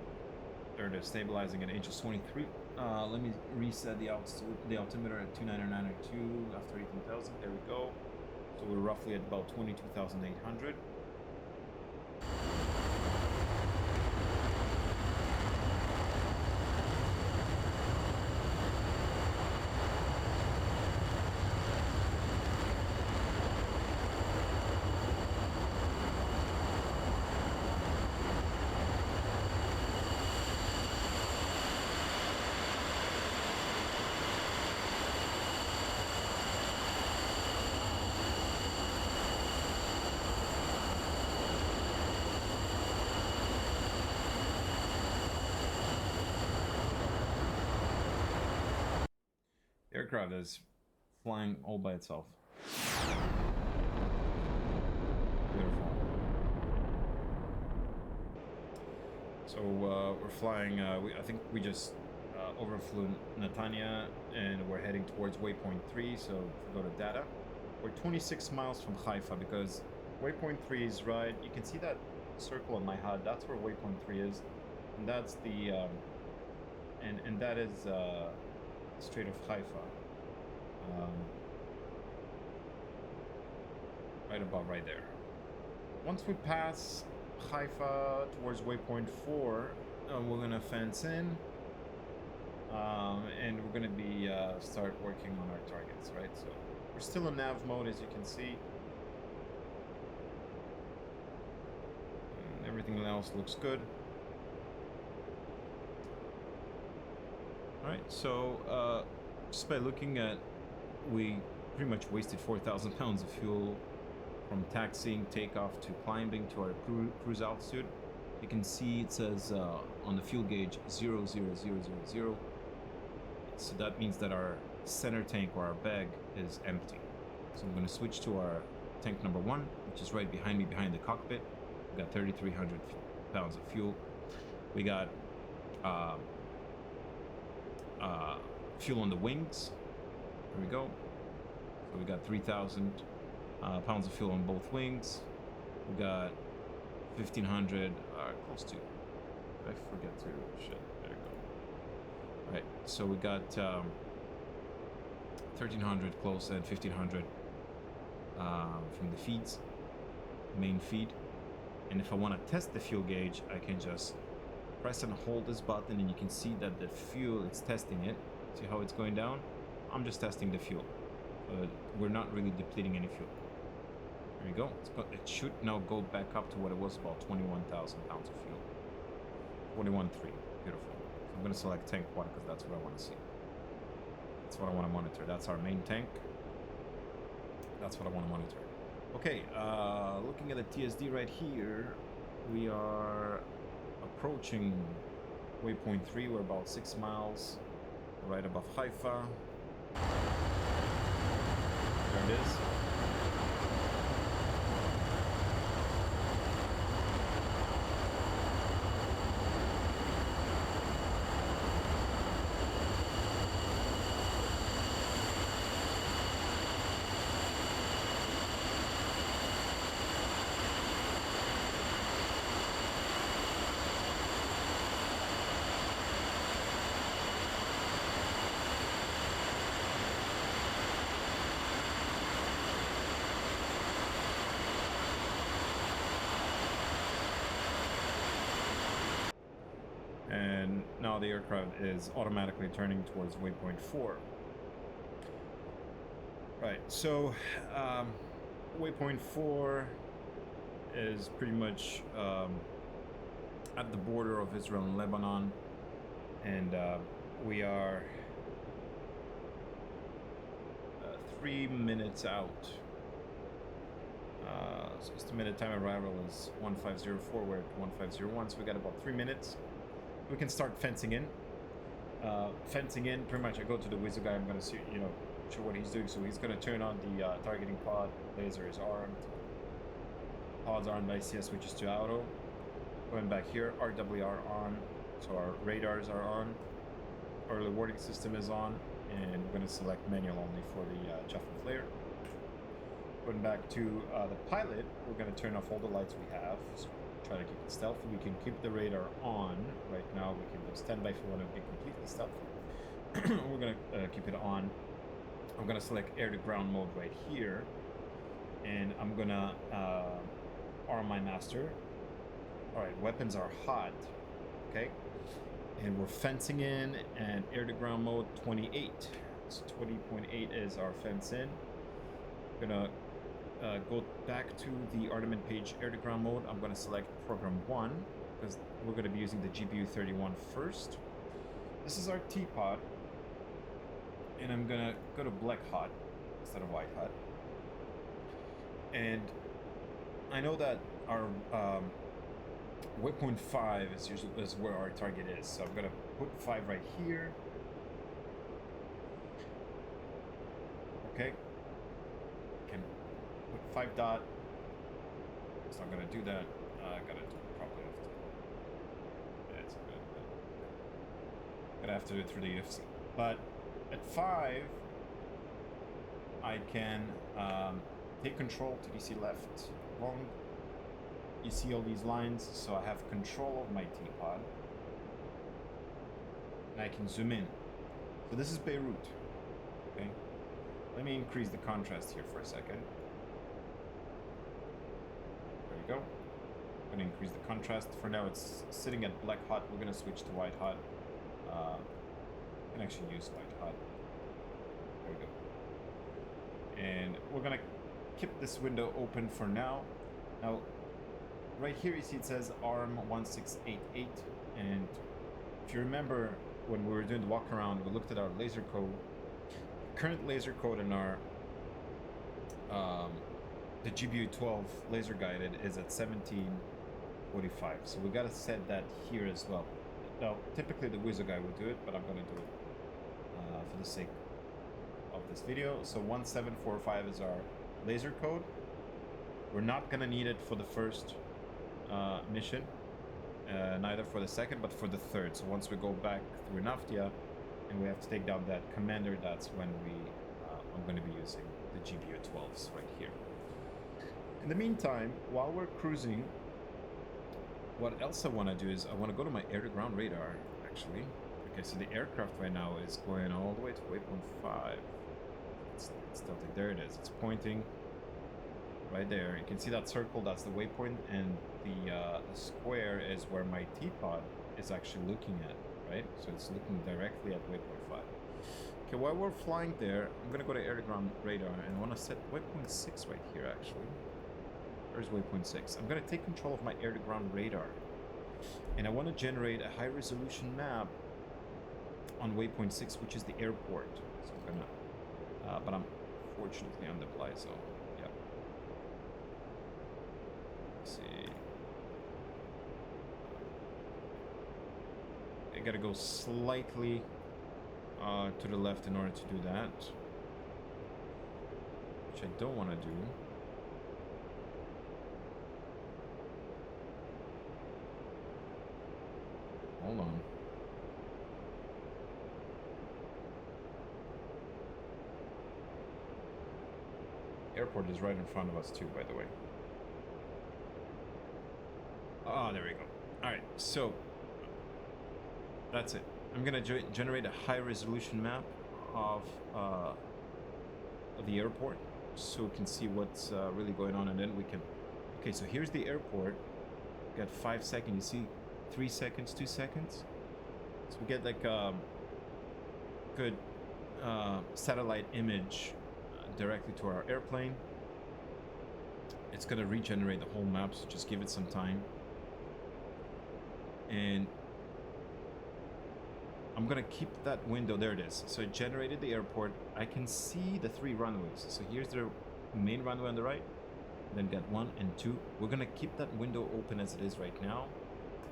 There it is, stabilizing at inches 23. Let me reset the altitude, the altimeter at 29902 after 18,000. There we go. So we're roughly at about 22,800. Aircraft is flying all by itself. Beautiful. So we're flying. I think we just overflew Netanya, and we're heading towards waypoint 3. So if we go to data, we're 26 miles from Haifa because waypoint 3 is right. You can see that circle on my HUD. That's where waypoint 3 is, and that's the and that is. Strait of Haifa, right about right there. Once we pass Haifa towards waypoint 4, we're gonna fence in, and we're gonna be start working on our targets, right? So we're still in nav mode, as you can see, and everything else looks good. Alright, so just by looking at, we pretty much wasted 4,000 pounds of fuel from taxiing, takeoff to climbing to our cruise altitude. You can see it says on the fuel gauge 00000. So that means that our center tank or our bag is empty. So I'm going to switch to our tank number 1, which is right behind me, behind the cockpit. We got 3,300 pounds of fuel. We got fuel on the wings. There we go. So we got 3,000 pounds of fuel on both wings. We got 1,500, close to. I forget to shit. There we go. Right. So we got 1,300 close and 1,500 from the feeds, main feed. And if I want to test the fuel gauge, I can just press and hold this button, and you can see that the fuel, it's testing it. See how it's going down? I'm just testing the fuel. We're not really depleting any fuel. There you go. It should now go back up to what it was, about 21,000 pounds of fuel. 21.3. Beautiful. So I'm going to select tank 1 because that's what I want to see. That's what I want to monitor. That's our main tank. That's what I want to monitor. Okay, looking at the TSD right here, we are approaching waypoint 3. We're about 6 miles right above Haifa. There it is. And now the aircraft is automatically turning towards waypoint 4. Right, so waypoint 4 is pretty much at the border of Israel and Lebanon, and we are 3 minutes out. So estimated time of arrival is 1504. We're at 1501, so we got about 3 minutes. We can start fencing in. Fencing in, pretty much I go to the wizard guy, I'm gonna see, you know, show what he's doing. So he's gonna turn on the targeting pod, laser is armed. Pods are on by DCS, switches to auto. Going back here, RWR on, so our radars are on. Early warning system is on, and we're gonna select manual only for the chaff and flare. Going back to the pilot, we're gonna turn off all the lights we have. So try to keep it stealthy. We can keep the radar on. Right now we can do standby if we want to be completely stealthy. We're gonna keep it on. I'm gonna select air to ground mode right here, and I'm gonna arm my master. All right, weapons are hot. Okay, and we're fencing in, and air to ground mode 28. So 20.8 is our fence in. Gonna go back to the armament page air to ground mode. I'm going to select program 1 because we're going to be using the GPU 31 first. This is our T-pod, and I'm going to go to black hot instead of white hot. And I know that our waypoint 5 is where our target is, so I'm going to put 5 right here. Okay. 5 dot. It's not gonna do that. I gotta do it properly. Yeah, it's good. Gonna have to do it through the UFC. But at 5, I can take control to DC left long. You see all these lines, so I have control of my T-pod, and I can zoom in. So this is Beirut. Okay. Let me increase the contrast here for a second. Go. I'm going to increase the contrast. For now, it's sitting at black hot. We're going to switch to white hot. You can actually use white hot. There we go. And we're going to keep this window open for now. Now, right here, you see it says ARM 1688. And if you remember, when we were doing the walk around, we looked at our laser code. Current laser code in our the GPU 12 laser guided is at 1745, so we gotta set that here as well. Now, typically the wizard guy would do it, but I'm gonna do it for the sake of this video. So 1745 is our laser code. We're not gonna need it for the first mission, neither for the second, but for the third. So once we go back through Naftia and we have to take down that commander, that's when I'm gonna be using the GPU 12s right here. In the meantime, while we're cruising, what else I want to do is I want to go to my air-to-ground radar, actually. Okay, so the aircraft right now is going all the way to waypoint 5. It's tilted. There it is. It's pointing right there. You can see that circle. That's the waypoint, and the square is where my T-pod is actually looking at, right? So it's looking directly at waypoint 5. Okay, while we're flying there, I'm going to go to air-to-ground radar, and I want to set waypoint 6 right here, actually. There's waypoint 6. I'm going to take control of my air-to-ground radar, and I want to generate a high-resolution map on waypoint 6, which is the airport. So I'm going to, but I'm fortunately on the fly zone. Yep. Let's see. I got to go slightly to the left in order to do that, which I don't want to do. Hold on. Airport is right in front of us too, by the way. Oh, there we go. All right, so that's it. I'm gonna generate a high-resolution map of the airport, so we can see what's really going on, and then we can. Okay, so here's the airport. We got 5 seconds. You see, 3 seconds, 2 seconds. So we get like good satellite image directly to our airplane. It's gonna regenerate the whole map, so just give it some time. And I'm gonna keep that window. There it is. So it generated the airport. I can see the 3 runways. So here's the main runway on the right. Then got 1 and 2. We're gonna keep that window open as it is right now.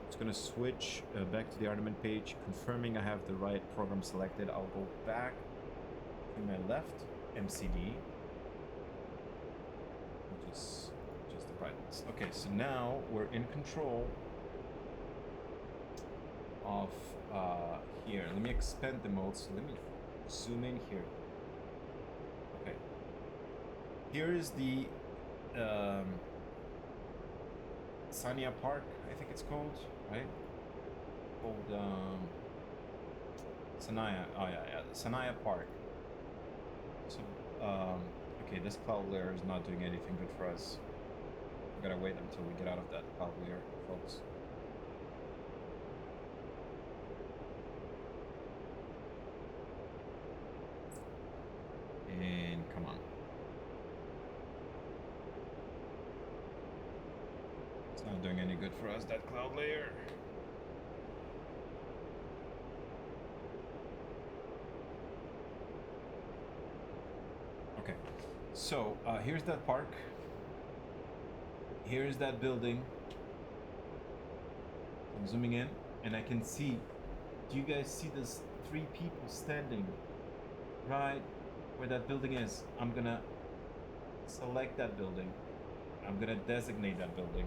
It's gonna switch back to the armament page, confirming I have the right program selected. I'll go back to my left MCD. Just the brightness. Okay, so now we're in control of here. Let me expand the mode. So let me zoom in here. Okay. Here is the Sanya Park, I think it's called, right? Called Sanaya. Oh yeah, Sanaya Park. So okay, this cloud layer is not doing anything good for us. We gotta wait until we get out of that cloud layer, folks. And come on. It's not doing any good for us, that cloud layer. Okay, so here's that park. Here's that building. I'm zooming in and I can see, do you guys see this 3 people standing right where that building is? I'm gonna select that building. I'm gonna designate that building.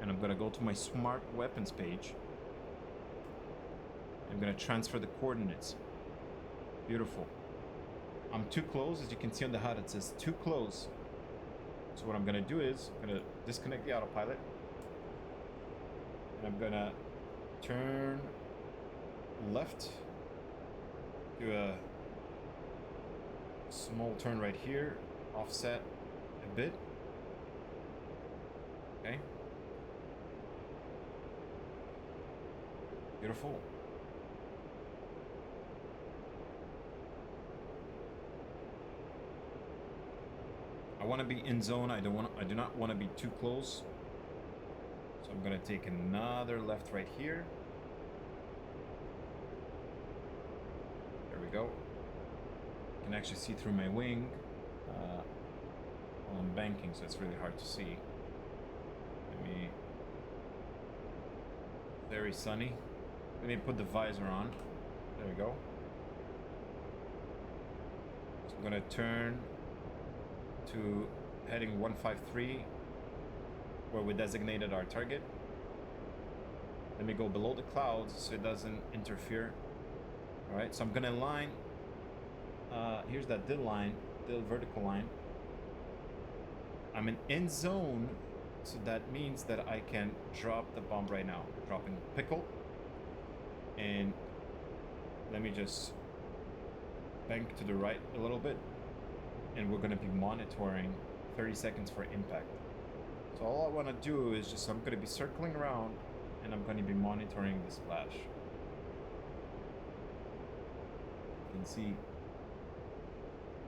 And I'm gonna go to my smart weapons page. I'm gonna transfer the coordinates. Beautiful. I'm too close. As you can see on the HUD, it says too close. So what I'm gonna do is I'm gonna disconnect the autopilot. And I'm gonna turn left, do a small turn right here, offset a bit. Okay. Beautiful. I want to be in zone. I do not want to be too close. So I'm going to take another left right here. There we go. I can actually see through my wing while I'm banking, so it's really hard to see. Let me... Very sunny. Let me put the visor on. There we go. So I'm going to turn to heading 153, where we designated our target. Let me go below the clouds so it doesn't interfere. All right, so I'm gonna line, here's that dill line, dill vertical line. I'm in end zone, so that means that I can drop the bomb right now. Dropping pickle. And let me just bank to the right a little bit. And we're gonna be monitoring 30 seconds for impact. So all I wanna do is just, I'm gonna be circling around and I'm gonna be monitoring the splash. You can see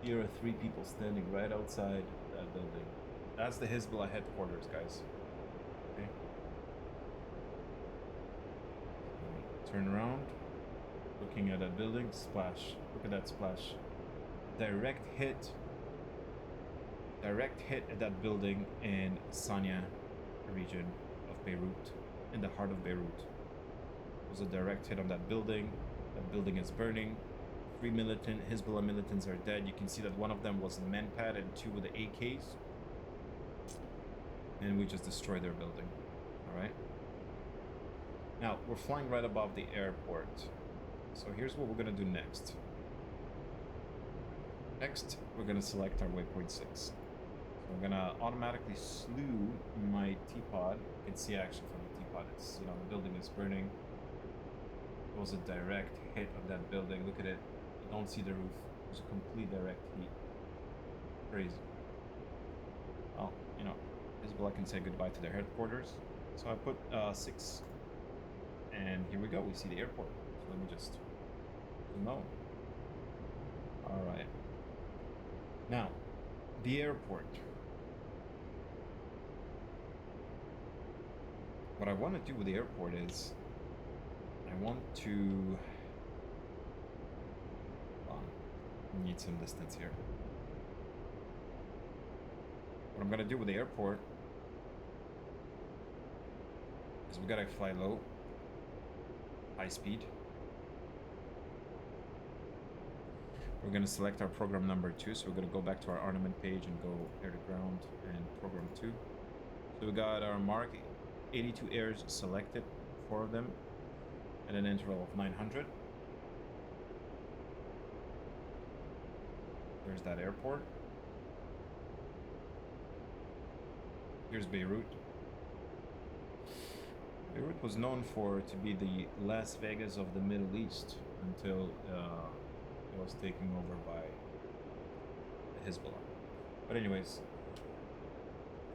here are 3 people standing right outside that building. That's the Hezbollah headquarters, guys. Okay. Turn around, looking at that building, splash. Look at that splash. Direct hit at that building in Sanya region of Beirut, in the heart of Beirut. It was a direct hit on that building. That building is burning. 3 Hezbollah militants are dead. You can see that one of them was in manpad and 2 with the AKs. And we just destroyed their building. Alright. Now, we're flying right above the airport. So here's what we're going to do next. Next, we're going to select our waypoint 6. So I'm going to automatically slew my T-pod. You can see actually from the T-pod, it's, the building is burning. It was a direct hit of that building. Look at it. You don't see the roof. It was a complete direct hit. Crazy. Well, Hezbollah can say goodbye to their headquarters. So I put 6. And here we go. We see the airport. So let me just zoom out. All right. Now, the airport. What I want to do with the airport is I want to need some distance here. What I'm gonna do with the airport is we gotta fly low, high speed. We're gonna select our program number 2, so we're gonna go back to our armament page and go air to ground and program 2. So we got our Mark 82 airs selected, 4 of them, at an interval of 900. There's that airport. Here's Beirut. Beirut was known to be the Las Vegas of the Middle East until it was taken over by Hezbollah. But anyways,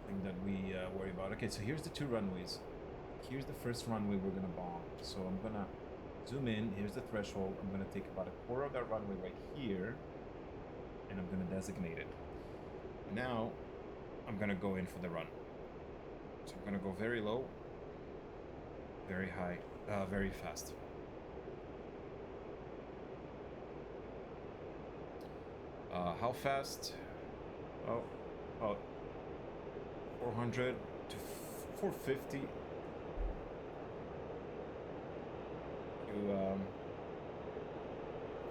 thing that we worry about. Okay, so here's the 2 runways. Here's the first runway we're gonna bomb. So I'm gonna zoom in. Here's the threshold. I'm gonna take about a quarter of that runway right here, and I'm gonna designate it. Now I'm gonna go in for the run. So I'm gonna go very low, very high, very fast. How fast? Oh, about 400 to 450 to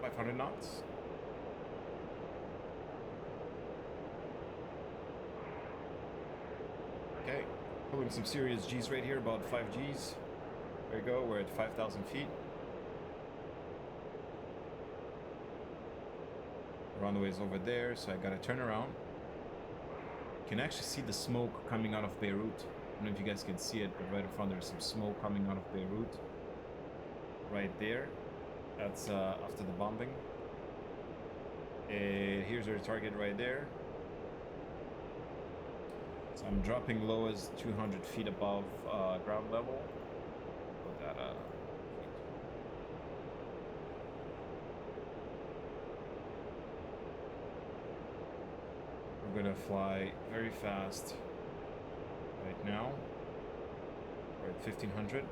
500 knots. Okay, pulling some serious G's right here, about 5 G's. There you go, we're at 5,000 feet. The runway is over there, so I gotta turn around. You can actually see the smoke coming out of Beirut. I don't know if you guys can see it, but right in front there's some smoke coming out of Beirut. Right there. That's after the bombing. And here's our target right there. So I'm dropping low as 200 feet above ground level. Put that we're gonna fly very fast right now. We're at 1500.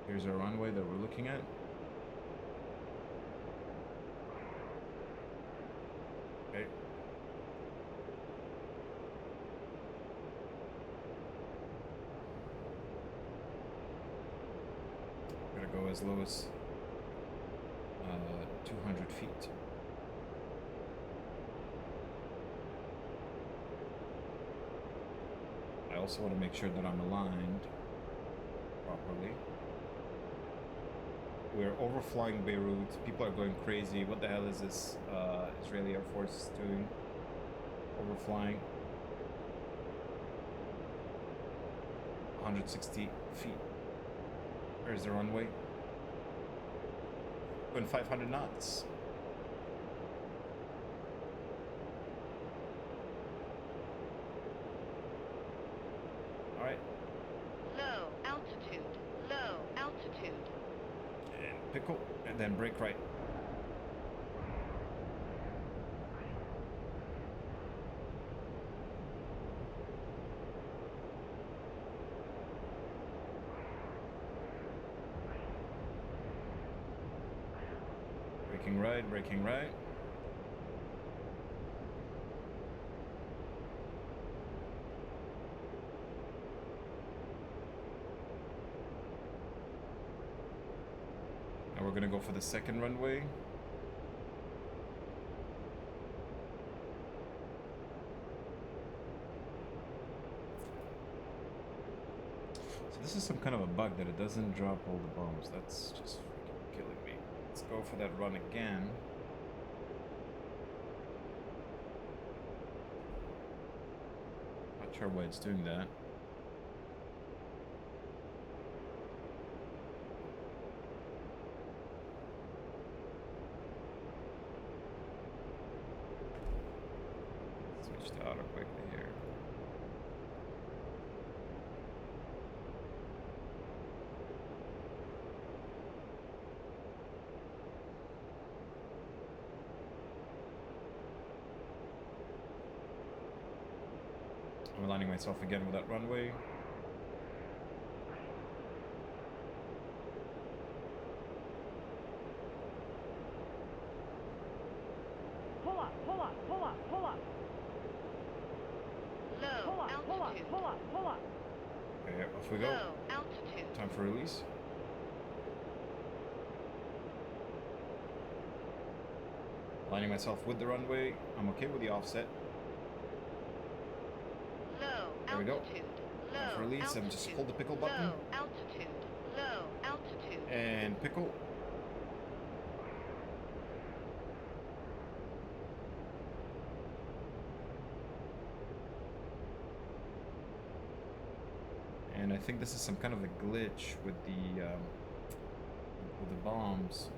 Here's our runway that we're looking at. Okay. I'm gonna go as low as 200 feet. I also want to make sure that I'm aligned properly. We're overflying Beirut. People are going crazy. What the hell is this Israeli Air Force doing? Overflying. 160 feet. There's the runway. Going 500 knots. All right. Low altitude. Low altitude. And pickle, and then brake right. Braking right, braking right. Now we're gonna go for the second runway. So this is some kind of a bug that it doesn't drop all the bombs. That's just freaking killing me. Let's go for that run again. Not sure why it's doing that. Switch to auto quickly here. I'm aligning myself again with that runway. Pull up, pull up, pull up, pull up. Low Pull up, pull up, altitude. pull up, pull up. Okay, off we go. Low altitude. Time for release. Aligning myself with the runway. I'm okay with the offset. Low There we go. altitude. Time Low for release. altitude. And just hold the pickle button. Low altitude. Low altitude. And pickle. And I think this is some kind of a glitch with the bombs.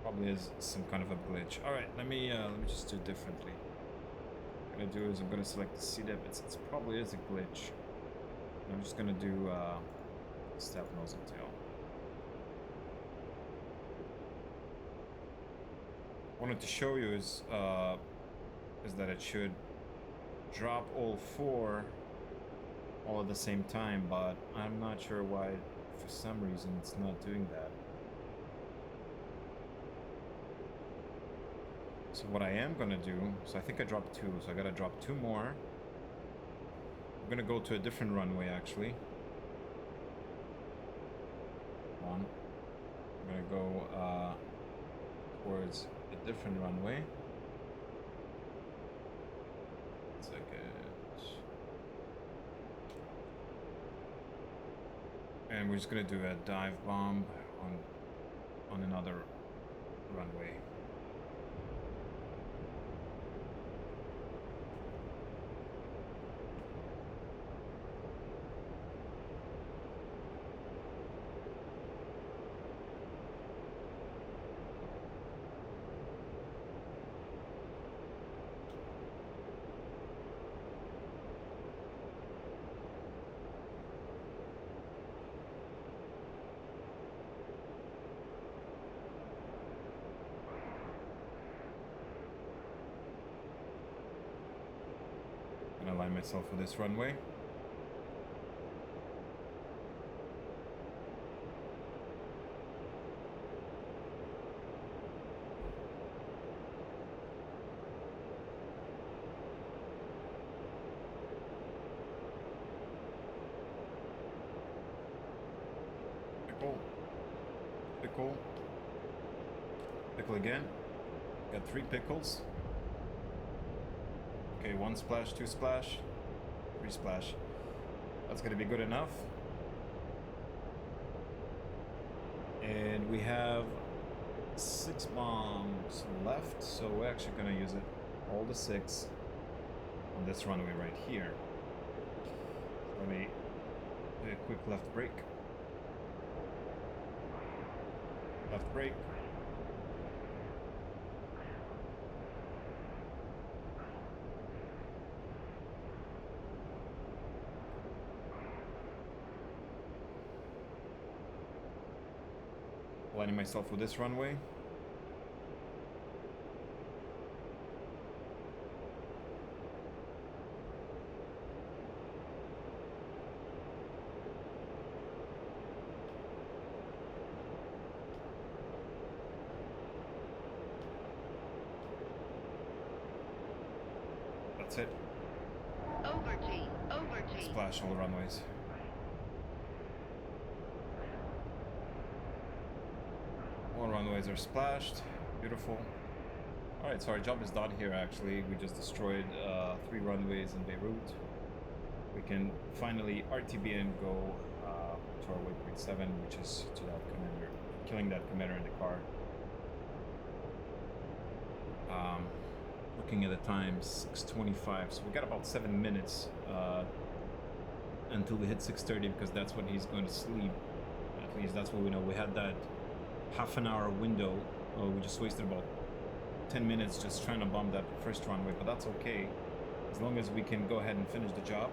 Probably is some kind of a glitch. All right, let me just do it differently. What I'm gonna do is I'm gonna select the CDEP. It's probably is a glitch. I'm just gonna do step nose and tail. Wanted to show you is that it should drop all four all at the same time, but I'm not sure why for some reason it's not doing that. So what I am gonna do, so I think I dropped two, so I gotta drop two more. I'm gonna go to a different runway actually. One. I'm gonna go towards a different runway. Second. And we're just gonna do a dive bomb on another runway. Align myself with this runway. Pickle. Pickle. Pickle again. Got 3 pickles. Okay, 1 splash, 2 splash, 3 splash. That's gonna be good enough. And we have 6 bombs left, so we're actually gonna use it all the 6 on this runway right here. So let me do a quick left brake. Left brake. Aligning myself with this runway. That's it. Over G. Over G. Splash all the runways. All runways are splashed. Beautiful. Alright, so our job is done here actually. We just destroyed 3 runways in Beirut. We can finally RTB and go to our waypoint 7, which is to that commander, killing that commander in the car. Looking at the time, 6:25, so we got about 7 minutes until we hit 6:30, because that's when he's going to sleep. At least that's what we know. We had that half an hour window. We just wasted about 10 minutes just trying to bomb that first runway, but that's okay as long as we can go ahead and finish the job.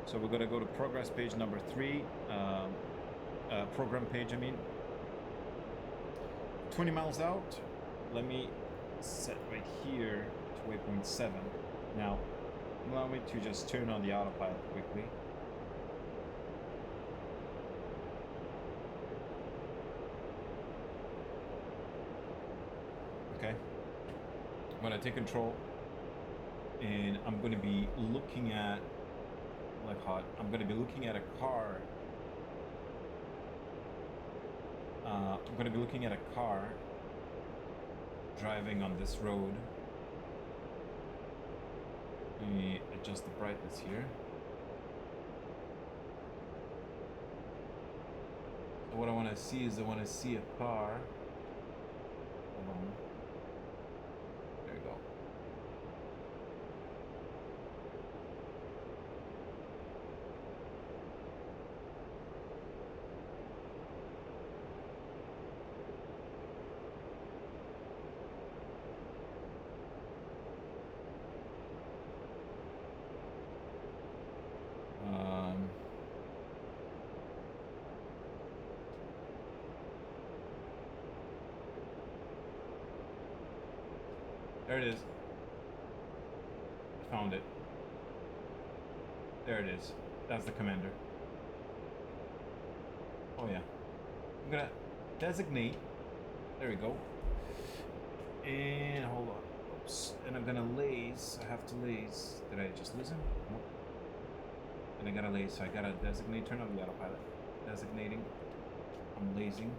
So we're going to go to progress page number 3, program page, I mean. 20 miles out. Let me set right here to waypoint 7. Now, Allow me to just turn on the autopilot quickly. Okay. I'm gonna take control, and I'm gonna be looking at, like hot. I'm gonna be looking at a car. I'm gonna be looking at a car driving on this road. Let me adjust the brightness here. So what I want to see is I want to see a car. Hold on. There you go. There it is. I found it. There it is. That's the commander. Oh yeah. I'm gonna designate. There we go. And hold on. Oops. And I'm gonna laze. I have to laze. Did I just lose him? Nope. And I gotta laze, so I gotta designate. Turn on the autopilot. Designating. I'm lazing.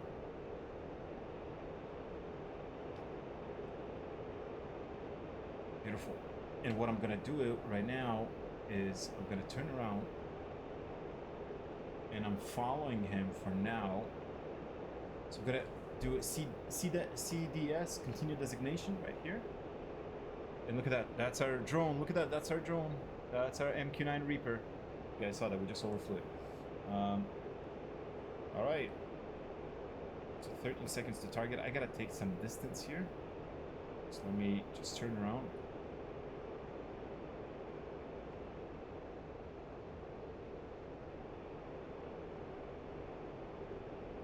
Beautiful. And what I'm gonna do right now is I'm gonna turn around and I'm following him for now. So I'm gonna do a CDS, continue designation right here. And look at that, that's our drone. Look at that, that's our drone. That's our MQ-9 Reaper. You guys saw that, we just overflew it. All right. So 13 seconds to target. I gotta take some distance here. So let me just turn around.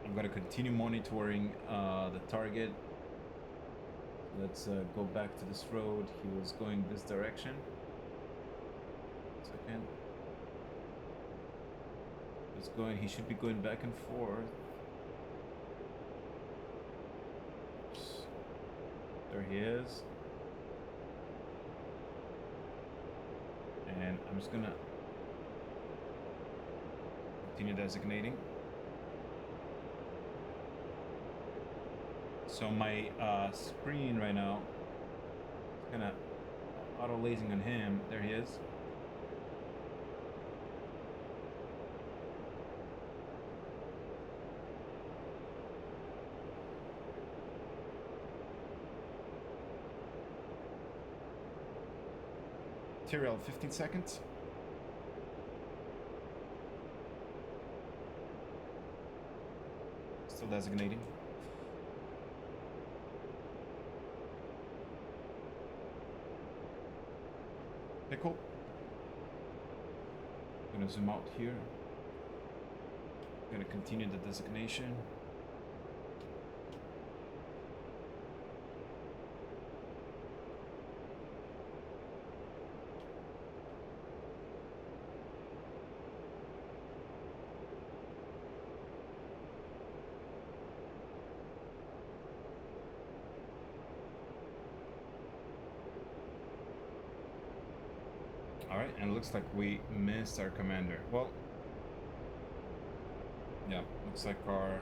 I'm gonna continue monitoring the target. Let's go back to this road. He was going this direction. Second. He's going. He should be going back and forth. Oops. There he is. And I'm just gonna continue designating. So my screen right now is kind of auto lasing on him. There he is. Tyrell, 15 seconds. Still designating. Cool. I'm gonna zoom out here. I'm gonna continue the designation. Alright, and it looks like we missed our commander. Well, yeah, looks like our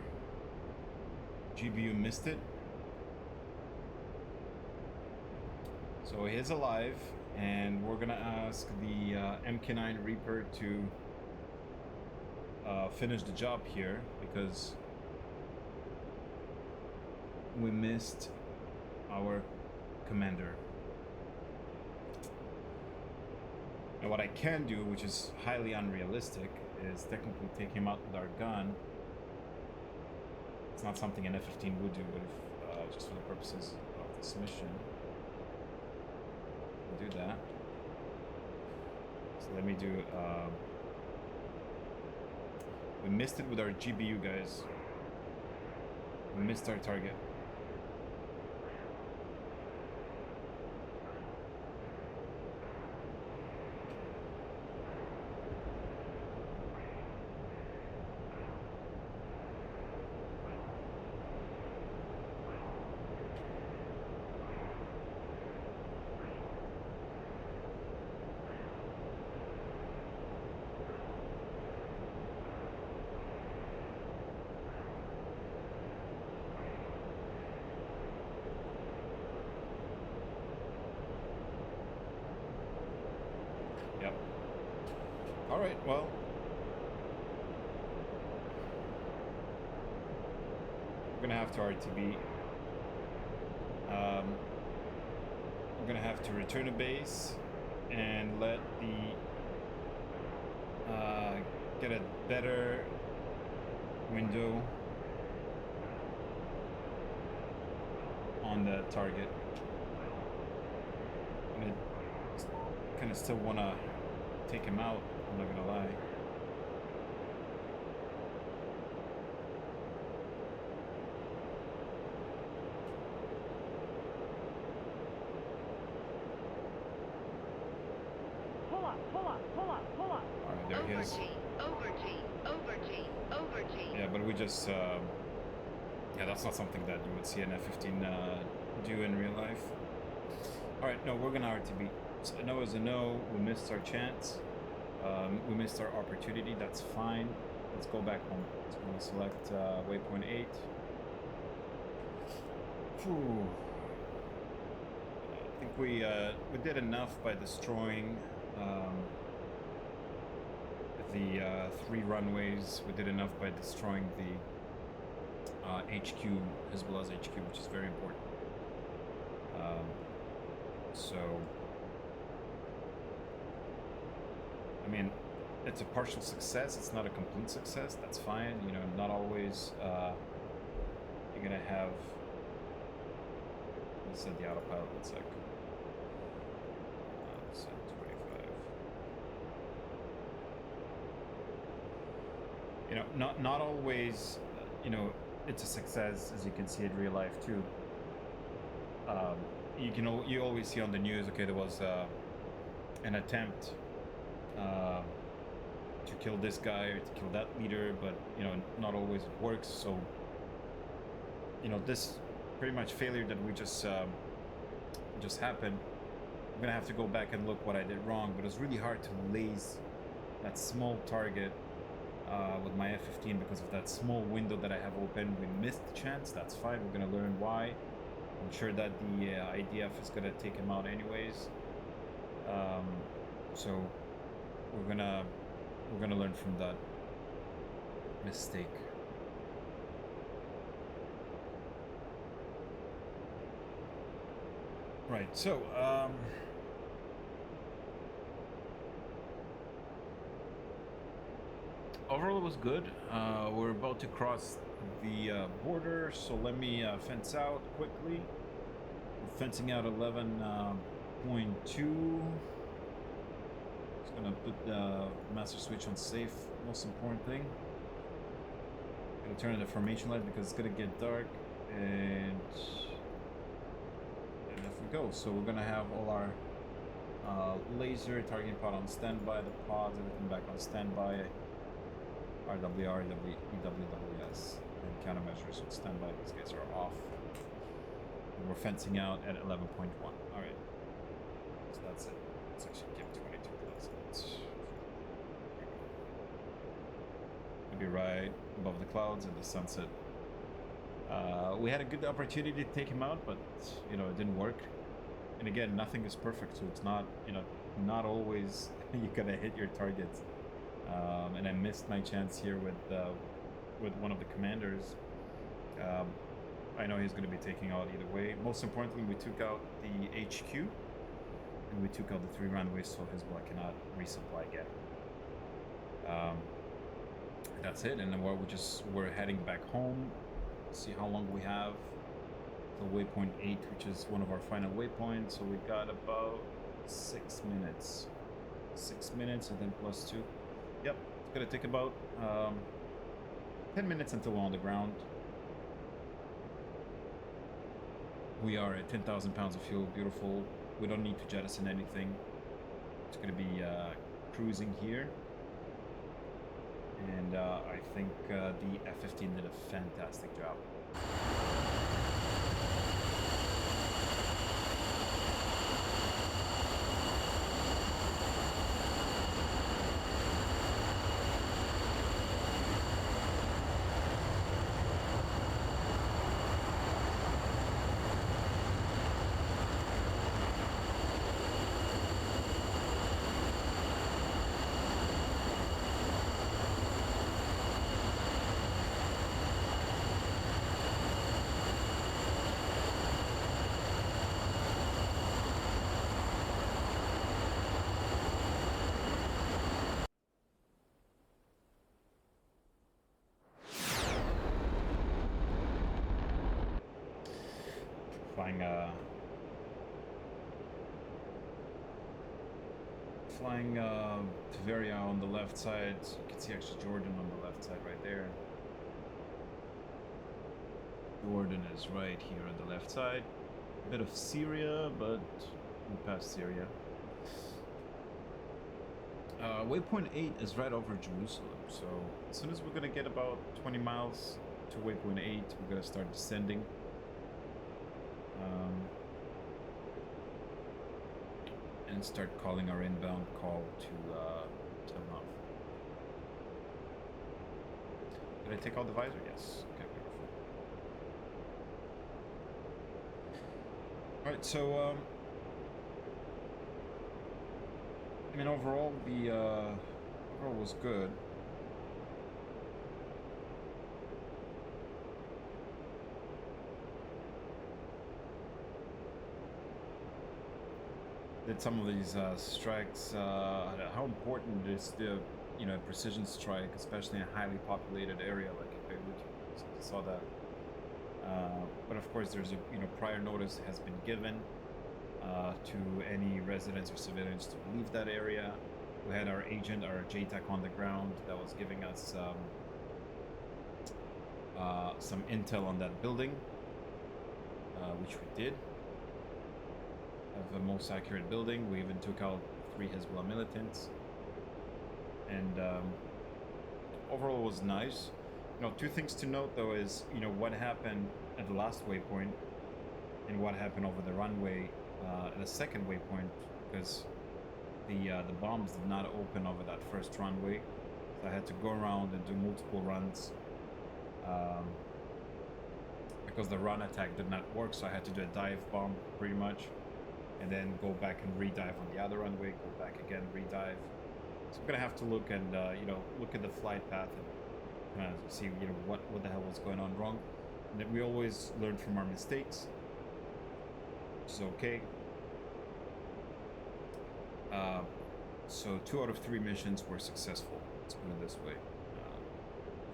GBU missed it. So he is alive, and we're gonna ask the MK9 Reaper to finish the job here, because we missed our commander. And what I can do, which is highly unrealistic, is technically take him out with our gun. It's not something an F-15 would do, but if, just for the purposes of this mission, we'll do that. So let me do, we missed it with our GBU, guys. We missed our target. Yep. All right, well. We're gonna have to RTB. We're gonna have to return to base and let the get a better window on the target. And I kind of still want to take him out, I'm not gonna lie. Pull up, pull up, pull up, pull up. All right, there he is. Over G, over G, over G. Yeah, but we just, yeah, that's not something that you would see an F-15 do in real life. All right, no, we're gonna RTB. So a no is a no. We missed our chance. We missed our opportunity. That's fine. Let's go back home. So I'm gonna select waypoint 8. Whew. I think we did enough by destroying the 3 runways. We did enough by destroying the HQ, Hezbollah's HQ, which is very important. So, I mean, it's a partial success. It's not a complete success. That's fine. You know, not always you're gonna have. Let's set the autopilot. 1 sec. Set 25. You know, not always. You know, it's a success, as you can see in real life too. You always see on the news, okay, there was an attempt to kill this guy or to kill that leader, but you know, not always it works. So you know, this pretty much failure that we just happened. I'm gonna have to go back and look what I did wrong, but it's really hard to laze that small target with my F-15 because of that small window that I have open. We missed the chance. That's fine. We're gonna learn why. I'm sure that the IDF is gonna take him out anyways. So we're gonna learn from that mistake. Right. So overall it was good. We're about to cross the border, so let me fence out quickly. We're fencing out 11.2. Just gonna put the master switch on safe, most important thing. Gonna turn on the formation light because it's gonna get dark, and off we go. So we're gonna have all our laser targeting pod on standby, the pods, everything back on standby. RWR, EWWS, and countermeasures on standby. These guys are off. And we're fencing out at 11.1. Alright. So that's it. Let's actually give 22,000. We'll be right above the clouds and the sunset. We had a good opportunity to take him out, but you know, it didn't work. And again, nothing is perfect, so it's not, you know, not always you gotta hit your targets. And I missed my chance here with one of the commanders. I know he's going to be taking out either way. Most importantly, we took out the HQ, and we took out the 3 runways, so Hezbollah cannot resupply again. That's it, and then we're heading back home. See how long we have till waypoint 8, which is one of our final waypoints. So we got about 6 minutes. 6 minutes, and then +2. Yep, it's gonna take about 10 minutes until we're on the ground. We are at 10,000 pounds of fuel, beautiful. We don't need to jettison anything. It's gonna be cruising here. And I think the F-15 did a fantastic job. flying Tveria on the left side. You can see actually Jordan on the left side right there. Jordan is right here on the left side. A bit of Syria, but we passed Syria. Waypoint 8 is right over Jerusalem, so as soon as we're gonna get about 20 miles to waypoint 8, we're gonna start descending. And start calling our inbound call to turn off. Did I take out the visor? Yes. Okay, beautiful. Alright, so I mean overall the overall was good. Did some of these strikes, how important is the precision strike, especially in a highly populated area like in Beirut. So I saw that, but of course there's a prior notice has been given to any residents or civilians to leave that area. We had our agent, our JTAC on the ground that was giving us some intel on that building, which we did. Have the most accurate building. We even took out 3 Hezbollah militants, and overall it was nice. 2 things to note though is what happened at the last waypoint and what happened over the runway at the second waypoint, because the bombs did not open over that first runway, so I had to go around and do multiple runs because the run attack did not work. So I had to do a dive bomb pretty much, and then go back and re-dive on the other runway, go back again, re-dive. So I'm gonna have to look and look at the flight path and kind of see what the hell was going on wrong. And then we always learn from our mistakes, which is okay. So 2 out of 3 missions were successful. Let's put it this way.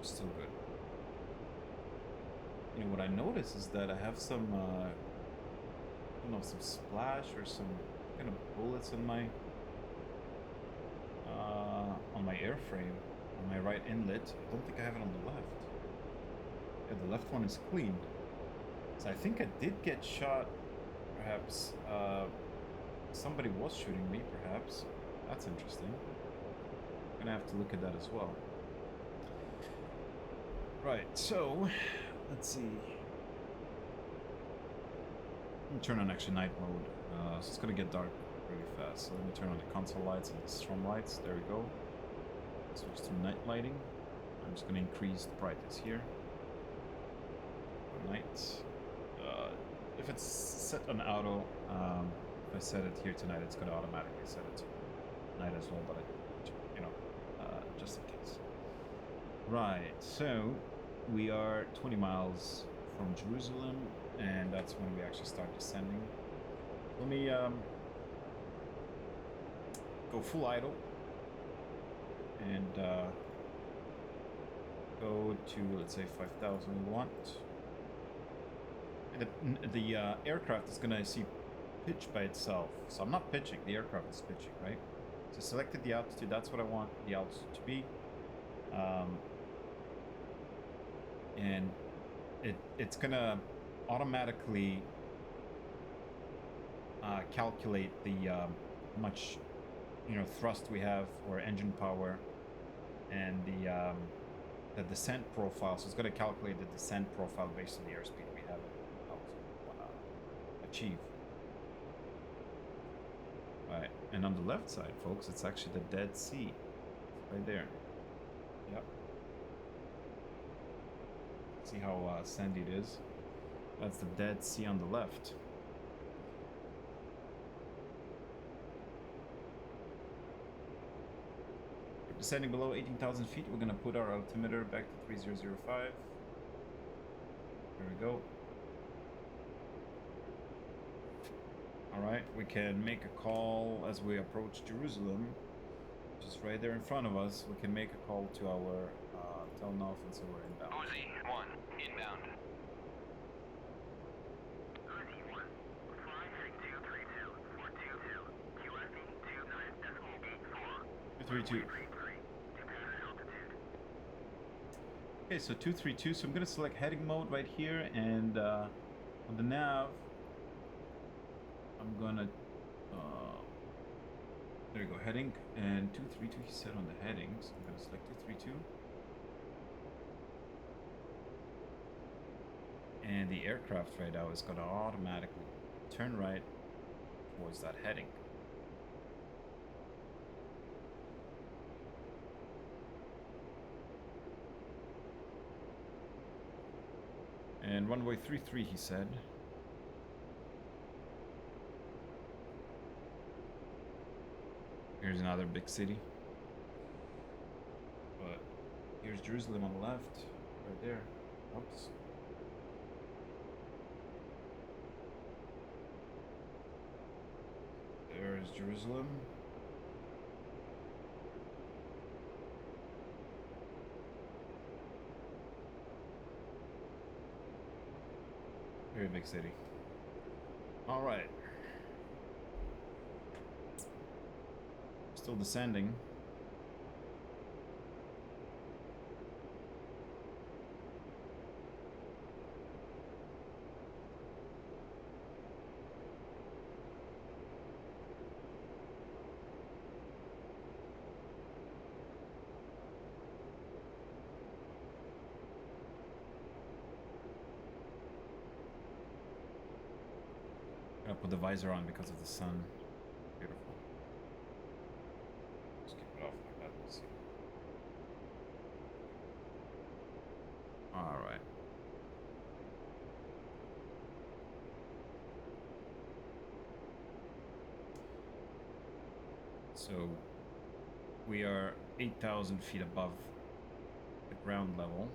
Still good. What I noticed is that I have some some splash or some kind of bullets on my airframe, on my right inlet. I don't think I have it on the left. Yeah, the left one is clean. So I think I did get shot. Perhaps somebody was shooting me. Perhaps that's interesting. I'm gonna have to look at that as well. Right. So let's see. Let me turn on actually night mode, so it's gonna get dark really fast. So let me turn on the console lights and the strom lights. There we go. Switch to night lighting. I'm just gonna increase the brightness here for night. If it's set on auto, if I set it here tonight, it's gonna automatically set it to night as well. But just in case. Right. So we are 20 miles from Jerusalem, and that's when we actually start descending. Let me go full idle and go to, let's say, 5,000 watt. And the aircraft is gonna see pitch by itself, so I'm not pitching, the aircraft is pitching, right? So selected the altitude, that's what I want the altitude to be, and it's gonna automatically calculate the much thrust we have, or engine power, and the descent profile. So it's going to calculate the descent profile based on the airspeed we have to achieve. Right, and on the left side, folks, it's actually the Dead Sea, right there. Yep. See how sandy it is? That's the Dead Sea on the left. We're descending below 18,000 feet. We're going to put our altimeter back to 3005. There we go. Alright, we can make a call as we approach Jerusalem, which is right there in front of us. We can make a call to our Telnoff, and so we're inbound. Uzi 1, inbound. Uzi 1, 232. Okay, so 232. So I'm gonna select heading mode right here, and on the nav, I'm gonna there you go, heading, and 232 he said on the heading, so I'm gonna select 232. And the aircraft right now is gonna automatically turn right towards that heading. And runway 33 he said. Here's another big city. But here's Jerusalem on the left, right there. Oops. There's Jerusalem. Very big city. All right. Still descending. Gotta put the visor on because of the sun. Beautiful. Just keep it off like that. Let's see. All right. So we are 8,000 feet above the ground level.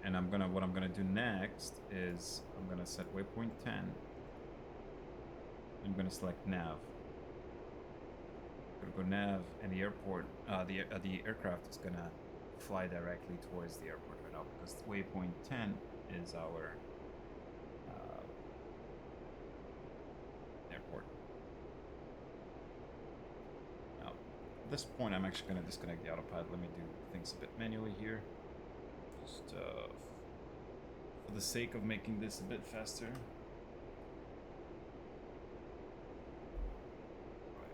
And what I'm gonna do next is I'm gonna set waypoint 10. I'm gonna select nav. I'm gonna go nav, and the airport, the aircraft is gonna fly directly towards the airport right now because waypoint 10 is our airport. Now, at this point, I'm actually gonna disconnect the autopilot. Let me do things a bit manually here. Just for the sake of making this a bit faster. Right.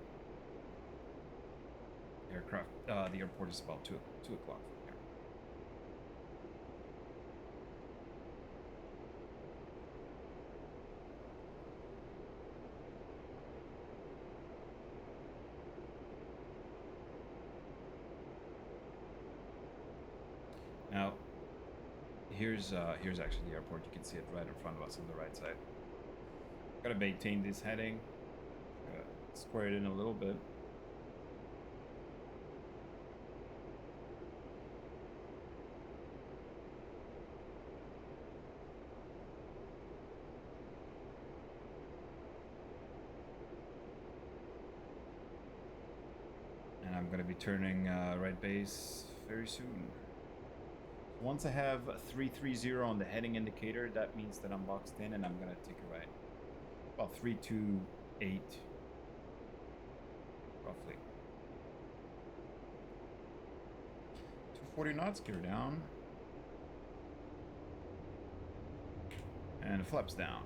Aircraft, the airport is about 2 o'clock from here. Now, here's actually the airport. You can see it right in front of us on the right side. Gotta maintain this heading. Square it in a little bit. And I'm gonna be turning right base very soon. Once I have 330 on the heading indicator, that means that I'm boxed in and I'm gonna take a right. About 328, roughly. 240 knots, gear down. And flaps down.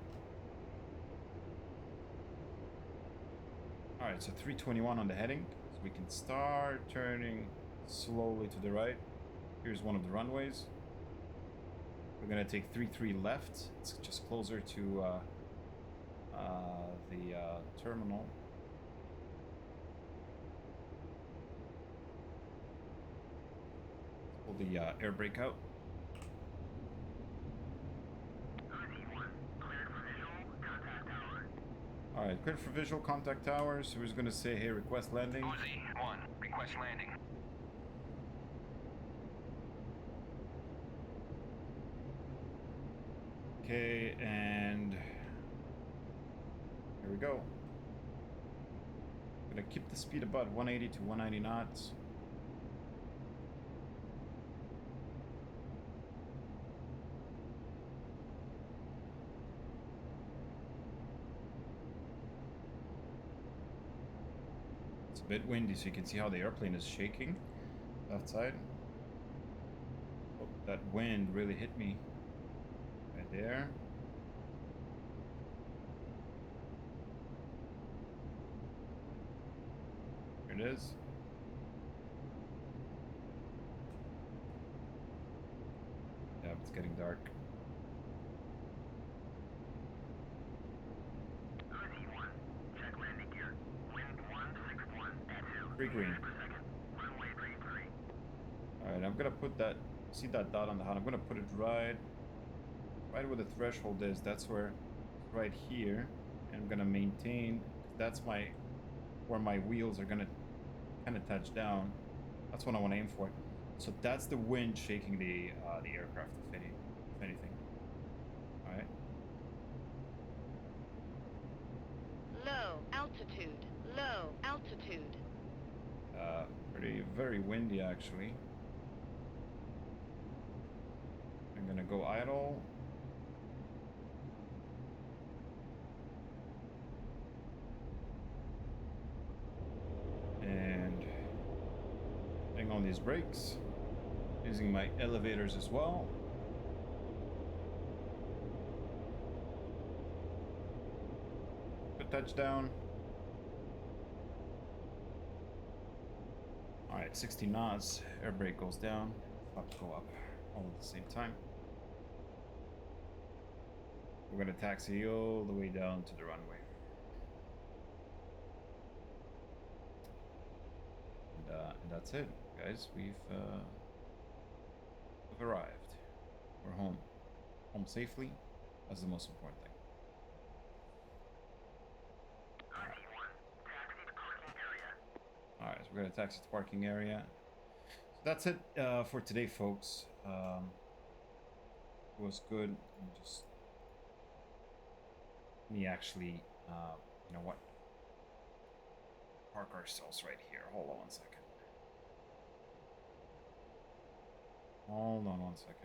Alright, so 321 on the heading. So we can start turning slowly to the right. Here's one of the runways. We're gonna take 33 left. It's just closer to the terminal. Pull the air brake out. All right, clear for visual contact towers. Who's gonna say, "Hey, request landing"? Uzi 1, request landing. Okay, and here we go. Gonna keep the speed about 180 to 190 knots. a bit windy, so you can see how the airplane is shaking left side. Oh, that wind really hit me right there. Here it is. Yeah, it's getting dark. Uzi 1, check landing gear. Wind 161 at 2 Free green. per second. Runway 33. Alright, I'm gonna put that, see that dot on the HUD, I'm gonna put it right where the threshold is. That's where, right here. And I'm gonna maintain, that's where my wheels are gonna kind of touch down. That's what I want to aim for. So that's the wind shaking the aircraft, if anything. All right. Low altitude. Low altitude. Very windy actually. I'm gonna go idle. And putting on these brakes. Using my elevators as well. Good touchdown. Alright, 60 knots. Air brake goes down. Flaps go up all at the same time. We're gonna taxi all the way down to the runway. And that's it, guys. We've arrived. We're home. Home safely. That's the most important thing. Uzi 1, taxi to parking area. Alright, so we're gonna taxi to parking area. So that's it for today, folks. It was good. Let me actually, you know what? Park ourselves right here. Hold on 1 second. Hold on 1 second.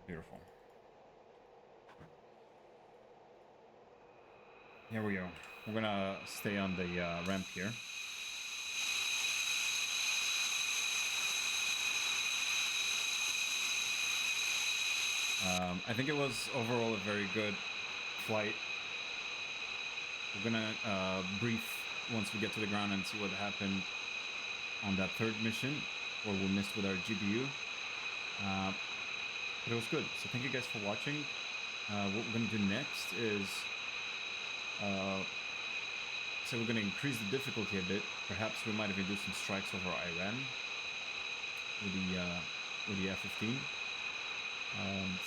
Beautiful. Here we go. We're gonna stay on the ramp here. I think it was overall a very good flight. We're gonna brief once we get to the ground and see what happened on that third mission, where we missed with our GPU. But it was good. So thank you guys for watching. What we're gonna do next is, so we're gonna increase the difficulty a bit. Perhaps we might even do some strikes over Iran with the F-15.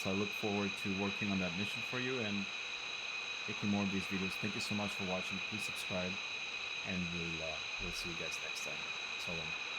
So I look forward to working on that mission for you and making more of these videos. Thank you so much for watching. Please subscribe, and we'll see you guys next time. So long.